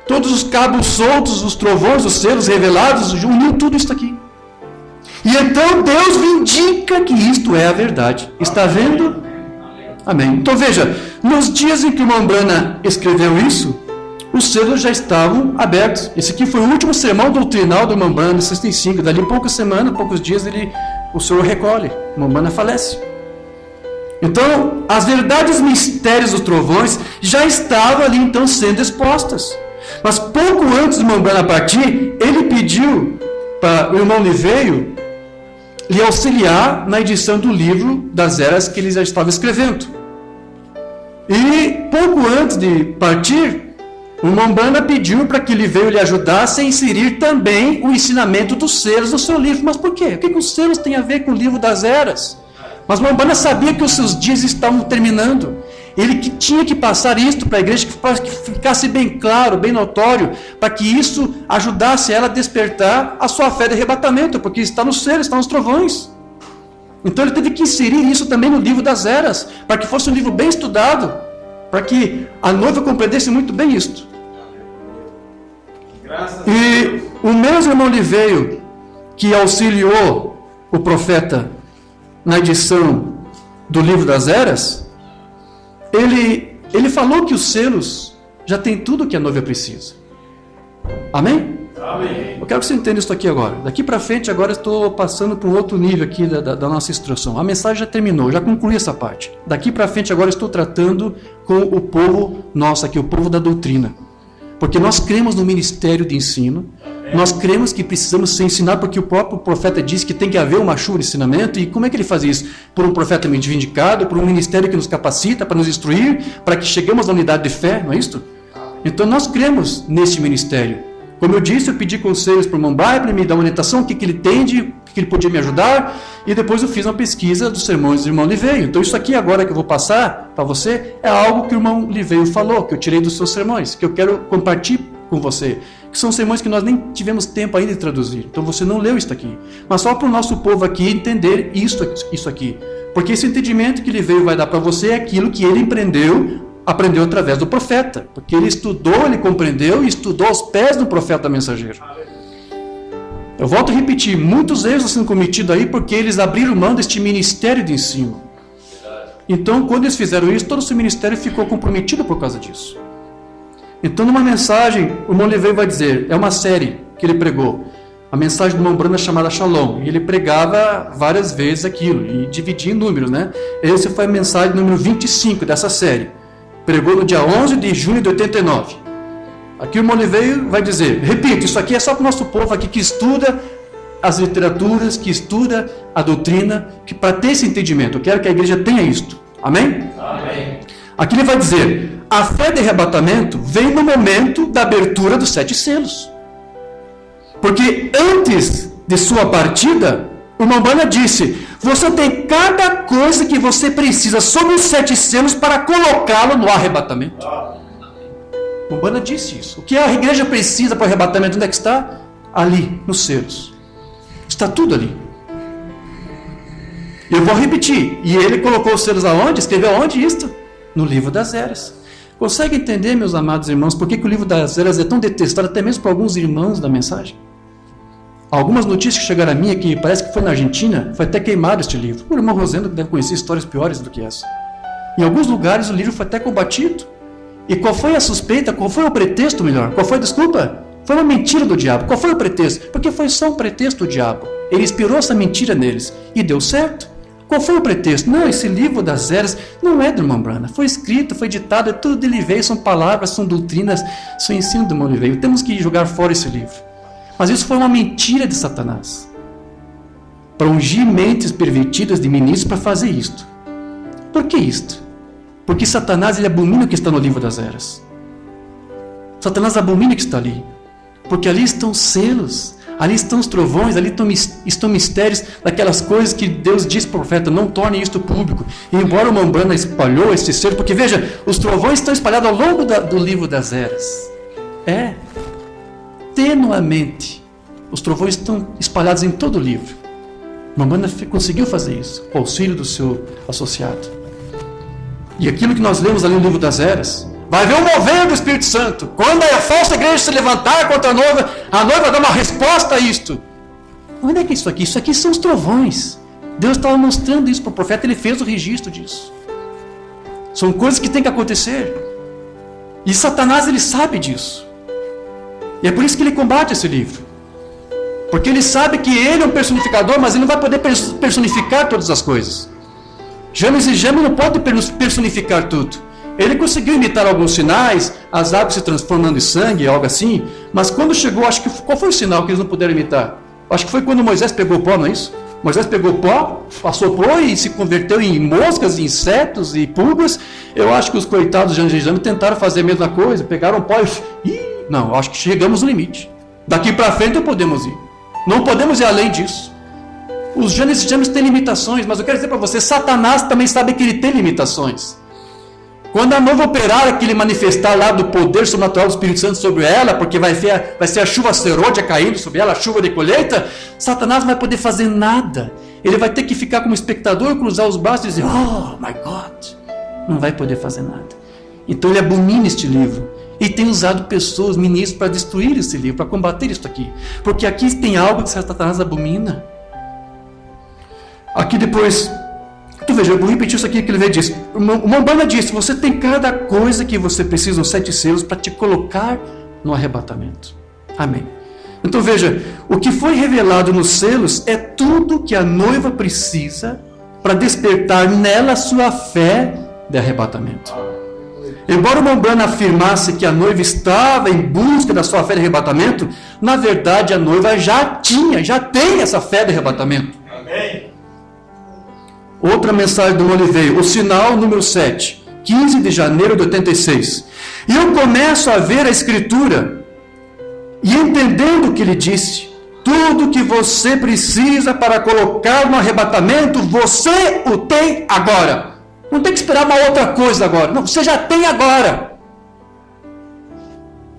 Todos os cabos soltos, os trovões, os selos revelados, uniu tudo isso aqui. E então Deus vindica que isto é a verdade. Está vendo? Amém. Então veja, nos dias em que o irmão Branham escreveu isso, os selos já estavam abertos. Esse aqui foi o último sermão doutrinal do irmão Branham, 65. Dali poucas semanas, poucos dias, o Senhor recolhe. O irmão Branham falece. Então, as verdades mistérios dos trovões já estavam ali então sendo expostas. Mas pouco antes do irmão Branham partir, ele pediu para o irmão Liveio lhe auxiliar na edição do livro das eras que ele já estava escrevendo. E pouco antes de partir, o irmão Branham pediu para que Liveio lhe ajudasse a inserir também o ensinamento dos selos no seu livro. Mas por quê? O que os selos têm a ver com o livro das eras? Mas o irmão Branham sabia que os seus dias estavam terminando. Ele que tinha que passar isto para a igreja, para que ficasse bem claro, bem notório, para que isso ajudasse ela a despertar a sua fé de arrebatamento, porque está nos selos, está nos trovões. Então ele teve que inserir isso também no livro das eras, para que fosse um livro bem estudado, para que a noiva compreendesse muito bem isto. E o mesmo irmão Liveio, que auxiliou o profeta na edição do livro das eras, ele falou que os selos já tem tudo que a noiva precisa. Amém? Amém. Eu quero que você entenda isso aqui agora. Daqui para frente, agora estou passando para um outro nível aqui da nossa instrução. A mensagem já terminou, já concluí essa parte. Daqui para frente, agora estou tratando com o povo nosso aqui, o povo da doutrina. Porque nós cremos no ministério de ensino, nós cremos que precisamos ser ensinados, porque o próprio profeta diz que tem que haver uma chuva de ensinamento. E como é que ele faz isso? Por um profeta vindicado, por um ministério que nos capacita, para nos instruir, para que cheguemos à unidade de fé, não é isso? Então nós cremos neste ministério. Como eu disse, eu pedi conselhos para o irmão Bai, para ele me dar uma orientação, o que ele entende, o que ele podia me ajudar, e depois eu fiz uma pesquisa dos sermões do irmão Liveio. Então isso aqui agora que eu vou passar para você, é algo que o irmão Liveio falou, que eu tirei dos seus sermões, que eu quero compartilhar com você, que são sermões que nós nem tivemos tempo ainda de traduzir, então você não leu isso aqui, mas só para o nosso povo aqui entender isso aqui, porque esse entendimento que Liveio vai dar para você é aquilo que ele aprendeu através do profeta, porque ele estudou, ele compreendeu e estudou aos pés do profeta mensageiro. Eu volto a repetir, muitos erros estão sendo cometidos aí porque eles abriram mão deste ministério de ensino. Então, quando eles fizeram isso, todo o seu ministério ficou comprometido por causa disso. Então, numa mensagem, o irmão Liveio vai dizer, é uma série que ele pregou, a mensagem do irmão Branham chamada Shalom, e ele pregava várias vezes aquilo, e dividia em números, né? Essa foi a mensagem número 25 dessa série. Pregou no dia 11 de junho de 89. Aqui o irmão Liveio vai dizer, repito, isso aqui é só para o nosso povo aqui que estuda as literaturas, que estuda a doutrina, que para ter esse entendimento, eu quero que a igreja tenha isto. Amém? Amém. Aqui ele vai dizer, a fé de arrebatamento vem no momento da abertura dos 7 selos. Porque antes de sua partida, o irmão Branham disse, você tem cada coisa que você precisa sobre os 7 selos para colocá-lo no arrebatamento. O irmão Branham disse isso. O que a igreja precisa para o arrebatamento, onde é que está? Ali, nos selos. Está tudo ali. Eu vou repetir. E ele colocou os selos aonde? Escreveu aonde isto? No livro das eras. Consegue entender, meus amados irmãos, por que o livro das eras é tão detestado até mesmo por alguns irmãos da mensagem? Algumas notícias que chegaram a mim aqui, parece que foi na Argentina, foi até queimado este livro. O irmão Rosendo deve conhecer histórias piores do que essa. Em alguns lugares o livro foi até combatido. E qual foi a suspeita? Qual foi o pretexto, melhor? Qual foi a desculpa? Foi uma mentira do diabo. Qual foi o pretexto? Porque foi só um pretexto do diabo. Ele inspirou essa mentira neles e deu certo. Qual foi o pretexto? Não, esse livro das eras não é do irmão Branham. Foi escrito, foi ditado, é tudo de Liveio, são palavras, são doutrinas, são ensino do irmão Liveio. Temos que jogar fora esse livro. Mas isso foi uma mentira de Satanás. Para ungir mentes pervertidas de ministros para fazer isto. Por que isto? Porque Satanás ele abomina o que está no livro das eras. Satanás abomina o que está ali. Porque ali estão selos, ali estão os trovões, ali estão mistérios daquelas coisas que Deus diz para o profeta, não torne isto público. E embora o irmão Branham espalhou esse selo, porque veja, os trovões estão espalhados ao longo do livro das eras. Tenuamente. Os trovões estão espalhados em todo o livro. O irmão Branham conseguiu fazer isso, com o auxílio do seu associado. E aquilo que nós lemos ali no livro das eras, vai haver um mover do Espírito Santo. Quando a falsa igreja se levantar contra a noiva dá uma resposta a isto. Onde é que é isso aqui? Isso aqui são os trovões. Deus estava mostrando isso para o profeta, ele fez o registro disso. São coisas que têm que acontecer. E Satanás, ele sabe disso. E é por isso que ele combate esse livro. Porque ele sabe que ele é um personificador, mas ele não vai poder personificar todas as coisas. James e James não podem personificar tudo. Ele conseguiu imitar alguns sinais, as águas se transformando em sangue, algo assim, mas quando chegou, acho que qual foi o sinal que eles não puderam imitar? Acho que foi quando Moisés pegou o pó, não é isso? Moisés pegou o pó, assoprou e se converteu em moscas, insetos e pulgas. Eu acho que os coitados de James e James tentaram fazer a mesma coisa, pegaram o pó e... Não, acho que chegamos no limite. Daqui para frente não podemos ir. Não podemos ir além disso. Os James e James têm limitações, mas eu quero dizer para você, Satanás também sabe que ele tem limitações. Quando a noiva operar aquele manifestar lá do poder sobrenatural do Espírito Santo sobre ela, porque vai ser a chuva serôdia caindo sobre ela, a chuva de colheita, Satanás não vai poder fazer nada. Ele vai ter que ficar como espectador, cruzar os braços e dizer, oh my God, não vai poder fazer nada. Então ele abomina este livro. E tem usado pessoas, ministros, para destruir esse livro, para combater isso aqui. Porque aqui tem algo que Satanás abomina. Aqui depois... Tu veja, eu vou repetir isso aqui que ele disse. O Branham disse, você tem cada coisa que você precisa, os 7 selos, para te colocar no arrebatamento. Amém. Então veja, o que foi revelado nos selos é tudo que a noiva precisa para despertar nela a sua fé de arrebatamento. Embora o irmão Branham afirmasse que a noiva estava em busca da sua fé de arrebatamento, na verdade a noiva já tem essa fé de arrebatamento. Amém. Outra mensagem do Liveio, o sinal número 7, 15 de janeiro de 86. E eu começo a ver a escritura. E entendendo o que ele disse, tudo que você precisa para colocar no arrebatamento, você o tem agora. Não tem que esperar uma outra coisa agora. Não, você já tem agora.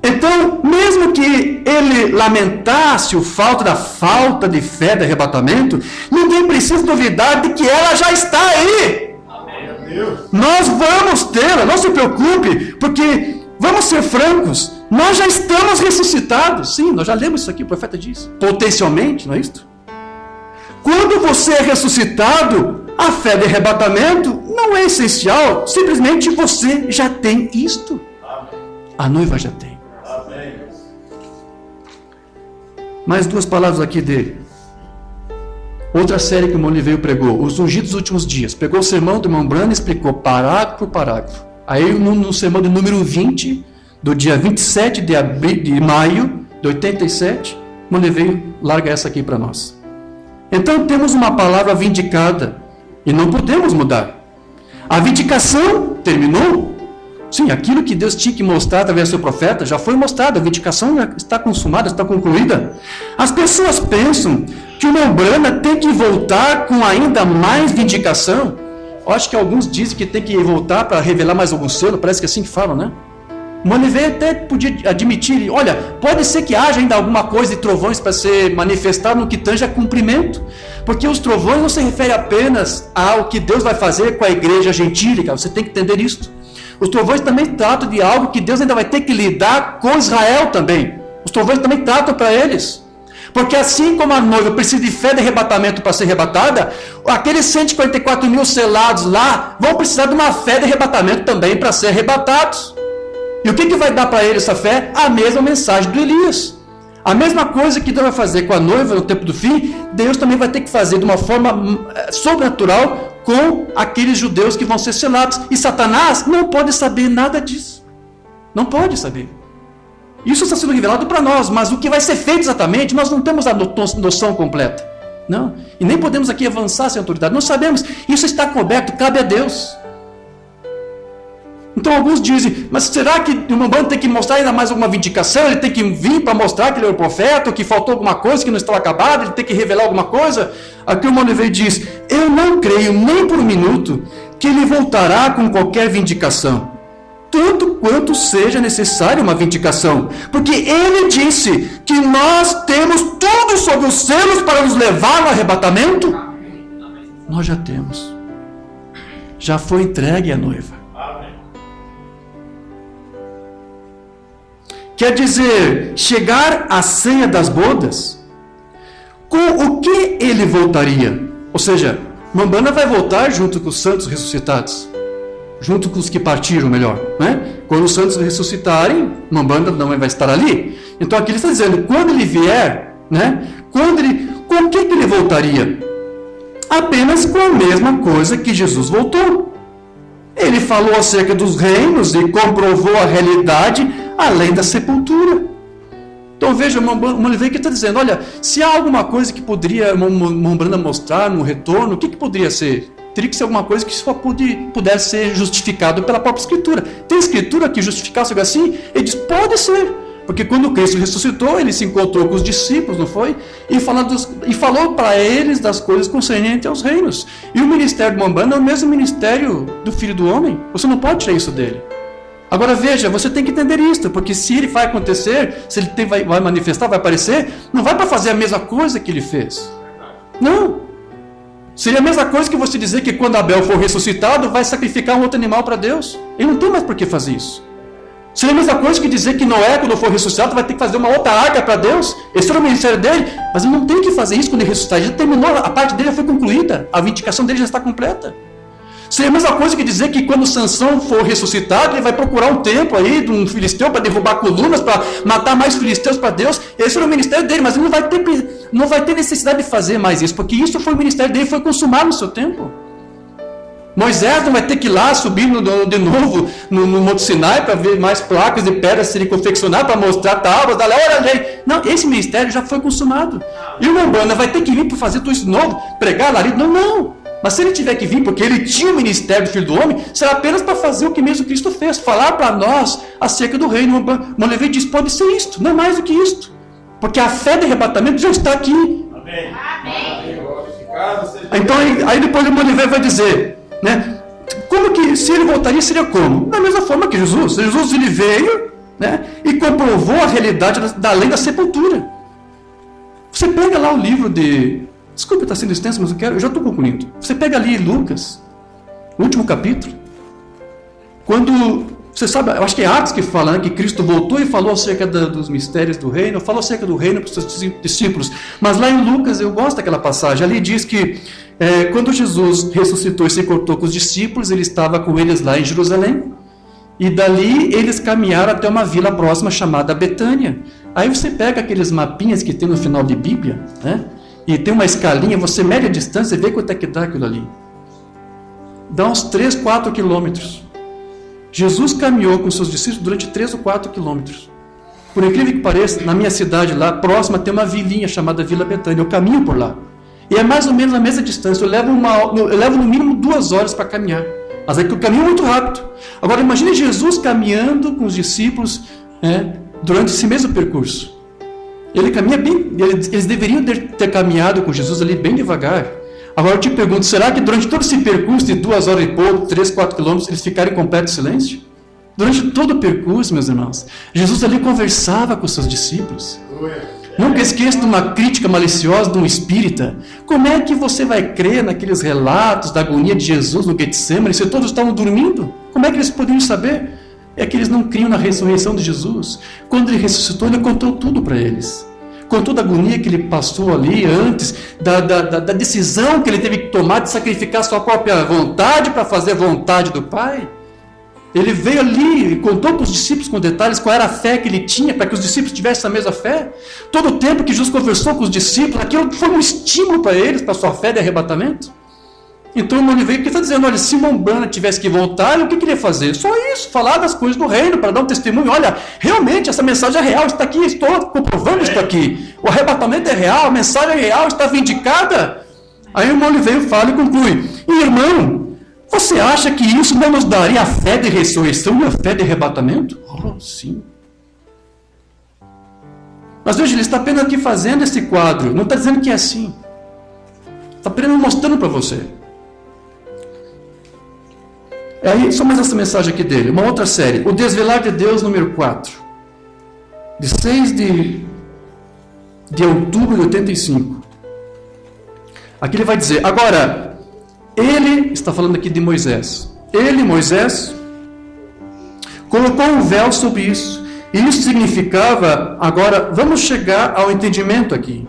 Então, mesmo que ele lamentasse o fato da falta de fé do arrebatamento, ninguém precisa duvidar de que ela já está aí. Amém. Nós vamos tê-la, não se preocupe, porque, vamos ser francos, nós já estamos ressuscitados. Sim, nós já lemos isso aqui, o profeta diz. Potencialmente, não é isso? Quando você é ressuscitado, a fé de arrebatamento não é essencial. Simplesmente você já tem isto. A noiva já tem. Mais duas palavras aqui dele. Outra série que o irmão Oliveira pregou, Os Ungidos dos Últimos Dias. Pegou o sermão do irmão Branham e explicou parágrafo por parágrafo. Aí no sermão de número 20, do dia 27 de maio de 87, o irmão Oliveira larga essa aqui para nós. Então temos uma palavra vindicada e não podemos mudar. A vindicação terminou. Sim, aquilo que Deus tinha que mostrar através do seu profeta já foi mostrado, a vindicação já está consumada, está concluída. As pessoas pensam que o irmão Branham tem que voltar com ainda mais vindicação. Eu acho que alguns dizem que tem que voltar para revelar mais algum selo, parece que é assim que falam, né? O Maniveia até podia admitir, olha, pode ser que haja ainda alguma coisa de trovões para ser manifestado no que tange a cumprimento, porque os trovões não se referem apenas ao que Deus vai fazer com a igreja gentílica, você tem que entender isso. Os trovões também tratam de algo que Deus ainda vai ter que lidar com Israel também. Os trovões também tratam para eles. Porque assim como a noiva precisa de fé de arrebatamento para ser arrebatada, aqueles 144 mil selados lá vão precisar de uma fé de arrebatamento também para ser arrebatados. E o que vai dar para eles essa fé? A mesma mensagem do Elias. A mesma coisa que Deus vai fazer com a noiva no tempo do fim, Deus também vai ter que fazer de uma forma sobrenatural com aqueles judeus que vão ser selados. E Satanás não pode saber nada disso. Não pode saber. Isso está sendo revelado para nós, mas o que vai ser feito exatamente, nós não temos a noção completa. Não. E nem podemos aqui avançar sem autoridade. Não sabemos. Isso está coberto, cabe a Deus. Então alguns dizem, mas será que o Mambano tem que mostrar ainda mais alguma vindicação? Ele tem que vir para mostrar que ele é o profeta, ou que faltou alguma coisa, que não estava acabado, ele tem que revelar alguma coisa? Aqui o Maniveia diz, eu não creio nem por um minuto que ele voltará com qualquer vindicação, tanto quanto seja necessária uma vindicação, porque ele disse que nós temos tudo sob os selos para nos levar no arrebatamento. Nós já temos, já foi entregue a noiva. Quer dizer, chegar à ceia das bodas, com o que ele voltaria? Ou seja, Mambana vai voltar junto com os santos ressuscitados, junto com os que partiram, melhor, né? Quando os santos ressuscitarem, Mambana não vai estar ali. Então aqui ele está dizendo, quando ele vier, né? Com o que ele voltaria? Apenas com a mesma coisa que Jesus voltou. Ele falou acerca dos reinos e comprovou a realidade além da sepultura. Então veja, o Maniveia que está dizendo, olha, se há alguma coisa que poderia Mambana mostrar no retorno, o que poderia ser? Teria que ser alguma coisa que só pudesse ser justificado pela própria Escritura. Tem Escritura que justificasse algo assim? Ele diz, pode ser. Porque quando Cristo ressuscitou, ele se encontrou com os discípulos, não foi? E falou para eles das coisas concernentes aos reinos. E o ministério de Mambana é o mesmo ministério do Filho do Homem. Você não pode tirar isso dele. Agora veja, você tem que entender isso, porque se ele vai acontecer, se ele vai manifestar, vai aparecer, não vai para fazer a mesma coisa que ele fez. Não. Seria a mesma coisa que você dizer que quando Abel for ressuscitado, vai sacrificar um outro animal para Deus. Ele não tem mais por que fazer isso. Seria a mesma coisa que dizer que Noé, quando for ressuscitado, vai ter que fazer uma outra arca para Deus. Esse era o ministério dele, mas ele não tem que fazer isso quando ele ressuscitar. Ele já terminou, a parte dele já foi concluída, a vindicação dele já está completa. Seria a mesma coisa que dizer que quando Sansão for ressuscitado, ele vai procurar um templo aí de um filisteu para derrubar colunas, para matar mais filisteus para Deus. Esse era o ministério dele, mas ele não vai ter necessidade de fazer mais isso, porque isso foi o ministério dele, foi consumado no seu tempo. Moisés não vai ter que ir lá subir de novo no Monte Sinai para ver mais placas de pedra serem confeccionadas para mostrar tábuas. Não, esse ministério já foi consumado. E o Mambana vai ter que vir para fazer tudo isso de novo, pregar alarido? Não. Mas se ele tiver que vir, porque ele tinha o ministério do Filho do Homem, será apenas para fazer o que mesmo Cristo fez, falar para nós acerca do reino. Molevey diz, pode ser isto, não mais do que isto. Porque a fé de arrebatamento já está aqui. Amém. Então, aí depois o Molevey vai dizer, né, como que, se ele voltaria, seria como? Da mesma forma que Jesus. Jesus ele veio, né, e comprovou a realidade da lei da sepultura. Você pega lá o livro de... Desculpa estar sendo extenso, mas eu já estou concluindo. Você pega ali Lucas, o último capítulo, quando, você sabe, eu acho que é Atos que fala, né, que Cristo voltou e falou acerca dos mistérios do reino, falou acerca do reino para os seus discípulos. Mas lá em Lucas, eu gosto daquela passagem, ali diz que quando Jesus ressuscitou e se encontrou com os discípulos, ele estava com eles lá em Jerusalém, e dali eles caminharam até uma vila próxima chamada Betânia. Aí você pega aqueles mapinhas que tem no final de Bíblia, né? E tem uma escalinha, você mede a distância e vê quanto é que dá aquilo ali. Dá uns 3, 4 quilômetros. Jesus caminhou com seus discípulos durante 3 ou 4 quilômetros. Por incrível que pareça, na minha cidade lá, próxima, tem uma vilinha chamada Vila Betânia. Eu caminho por lá. E é mais ou menos a mesma distância. Eu levo no mínimo 2 horas para caminhar. Mas é que eu caminho muito rápido. Agora imagine Jesus caminhando com os discípulos, durante esse mesmo percurso. Ele caminha bem, eles deveriam ter caminhado com Jesus ali bem devagar. Agora eu te pergunto, será que durante todo esse percurso de 2 horas e pouco, 3, 4 quilômetros, eles ficaram em completo silêncio? Durante todo o percurso, meus irmãos, Jesus ali conversava com os seus discípulos. Nunca esqueça de uma crítica maliciosa de um espírita. Como é que você vai crer naqueles relatos da agonia de Jesus no Getsemane, se todos estavam dormindo? Como é que eles poderiam saber? É que eles não criam na ressurreição de Jesus. Quando ele ressuscitou, ele contou tudo para eles. Contou da agonia que ele passou ali antes, da decisão que ele teve que tomar de sacrificar sua própria vontade para fazer a vontade do Pai. Ele veio ali e contou para os discípulos com detalhes qual era a fé que ele tinha, para que os discípulos tivessem a mesma fé. Todo o tempo que Jesus conversou com os discípulos, aquilo foi um estímulo para eles, para a sua fé de arrebatamento. Então ele veio, porque está dizendo, olha, se Mombana tivesse que voltar, o que queria fazer? Só isso, falar das coisas do reino, para dar um testemunho. Olha, realmente essa mensagem é real, está aqui, estou comprovando isso aqui. O arrebatamento é real, a mensagem é real, está vindicada. Aí o irmão Oliveira fala e conclui, irmão, você acha que isso não nos daria a fé de ressurreição e a fé de arrebatamento? Oh, sim. Mas veja, ele está apenas aqui fazendo esse quadro, não está dizendo que é assim. Está apenas mostrando para você. Aí, só mais essa mensagem aqui dele, uma outra série, O Desvelar de Deus, número 4, de 6 de outubro de 85. Aqui ele vai dizer, agora, ele, está falando aqui de Moisés, ele, Moisés, colocou um véu sobre isso, e isso significava, agora, vamos chegar ao entendimento aqui,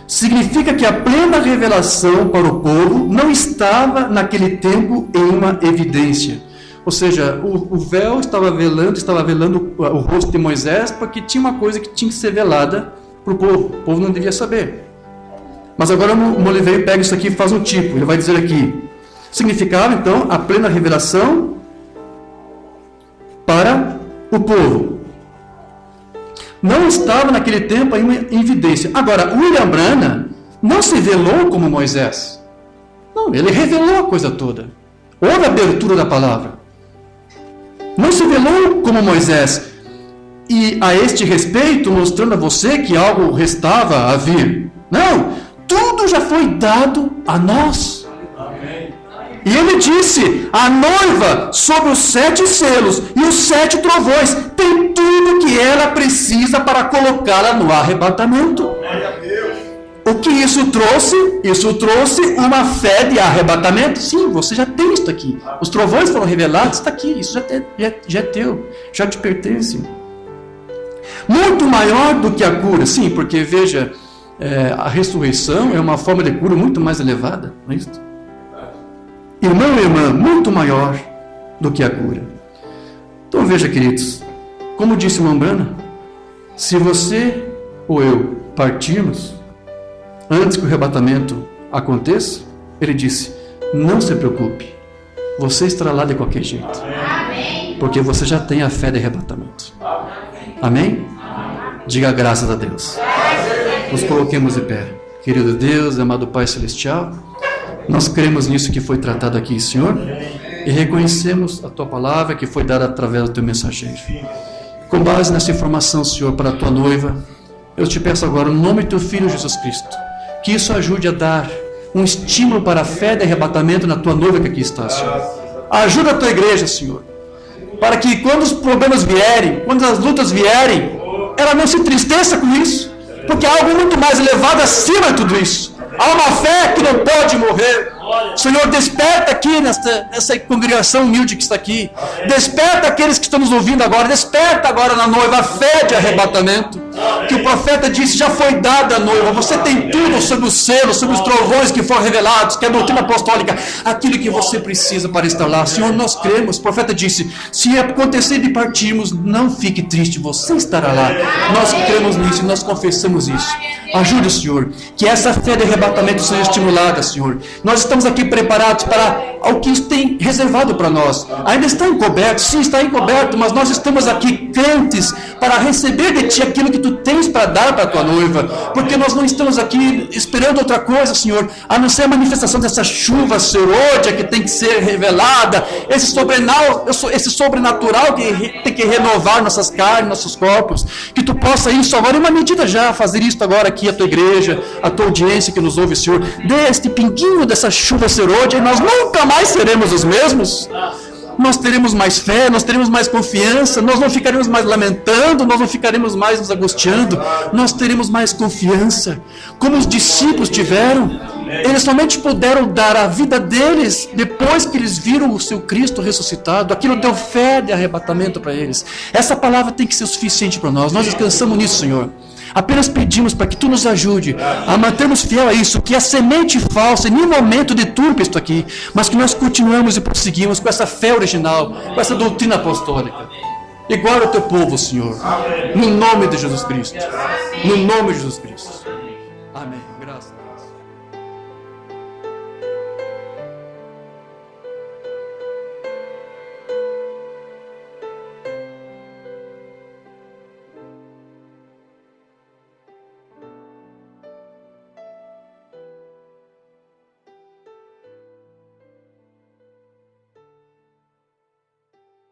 significa que a plena revelação para o povo não estava naquele tempo em uma evidência. Ou seja, o véu estava velando o rosto de Moisés, porque tinha uma coisa que tinha que ser velada para o povo não devia saber. Mas agora o Molevey pega isso aqui e faz um tipo, ele vai dizer aqui, significava então a plena revelação para o povo. Não estava naquele tempo em evidência. Agora, William Branham não se velou como Moisés. Não, ele revelou a coisa toda. Houve a abertura da palavra. Não se velou como Moisés. E a este respeito, mostrando a você que algo restava a vir. Não, tudo já foi dado a nós. Amém. E ele disse, a noiva sobre os 7 selos e os 7 trovões tem tudo que ela precisa para colocá-la no arrebatamento. O que isso trouxe? Isso trouxe uma fé de arrebatamento. Sim, você já tem isso aqui. Os trovões foram revelados, está aqui. Isso já é teu, já te pertence. Muito maior do que a cura. Sim, porque veja, a ressurreição é uma forma de cura muito mais elevada. Não é isso? Irmão e irmã, muito maior do que a cura. Então veja, queridos, como disse Mombana, se você ou eu partirmos antes que o arrebatamento aconteça, ele disse, não se preocupe, você estará lá de qualquer jeito. Amém. Porque você já tem a fé de arrebatamento. Amém? Amém. Diga graças a Deus. Nos coloquemos de pé. Querido Deus, amado Pai Celestial, Nós cremos nisso que foi tratado aqui, Senhor, e reconhecemos a Tua palavra que foi dada através do Teu mensageiro. Com base nessa informação, Senhor, para a Tua noiva, eu te peço agora, no nome do Teu Filho Jesus Cristo, que isso ajude a dar um estímulo para a fé de arrebatamento na Tua noiva que aqui está, Senhor. Ajuda a Tua igreja, Senhor, para que quando os problemas vierem, quando as lutas vierem, ela não se entristeça com isso, porque há algo muito mais elevado acima de tudo isso. Há uma fé que não pode morrer. Senhor, desperta aqui nessa congregação humilde que está aqui. Desperta aqueles que estão nos ouvindo agora. Desperta agora na noiva a fé de arrebatamento. Que o profeta disse, já foi dada a noiva. Você tem tudo sobre os selos, sobre os trovões que foram revelados, que é a doutrina apostólica. Aquilo que você precisa para estar lá. Senhor, nós cremos. O profeta disse, se acontecer de partirmos, não fique triste, você estará lá. Nós cremos nisso e nós confessamos isso. Ajude, Senhor, que essa fé de arrebatamento seja estimulada, Senhor. Nós estamos aqui preparados para o que tem reservado para nós. Ainda está encoberto, sim, está encoberto, mas nós estamos aqui crentes para receber de Ti aquilo que Tu tens para dar para a Tua noiva, porque nós não estamos aqui esperando outra coisa, Senhor, a não ser a manifestação dessa chuva serôdia que tem que ser revelada, esse sobrenatural que tem que renovar nossas carnes, nossos corpos, que Tu possa isso agora, em uma medida já, fazer isso agora aqui, a Tua igreja, a Tua audiência que nos ouve, Senhor, dê este pinguinho dessa chuva serôdia e nós nunca mais seremos os mesmos. Nós teremos mais fé, nós teremos mais confiança, nós não ficaremos mais lamentando, nós não ficaremos mais nos angustiando, nós teremos mais confiança, como os discípulos tiveram. Eles somente puderam dar a vida deles depois que eles viram o seu Cristo ressuscitado. Aquilo deu fé de arrebatamento para eles. Essa palavra tem que ser suficiente para nós. Nós descansamos nisso, Senhor. Apenas pedimos para que Tu nos ajude a mantermos fiel a isso, que a semente falsa, em nenhum momento deturpe isto aqui, mas que nós continuamos e prosseguimos com essa fé original, com essa doutrina apostólica. E guarda o Teu povo, Senhor, no nome de Jesus Cristo. No nome de Jesus Cristo. Amém. Graças a Deus.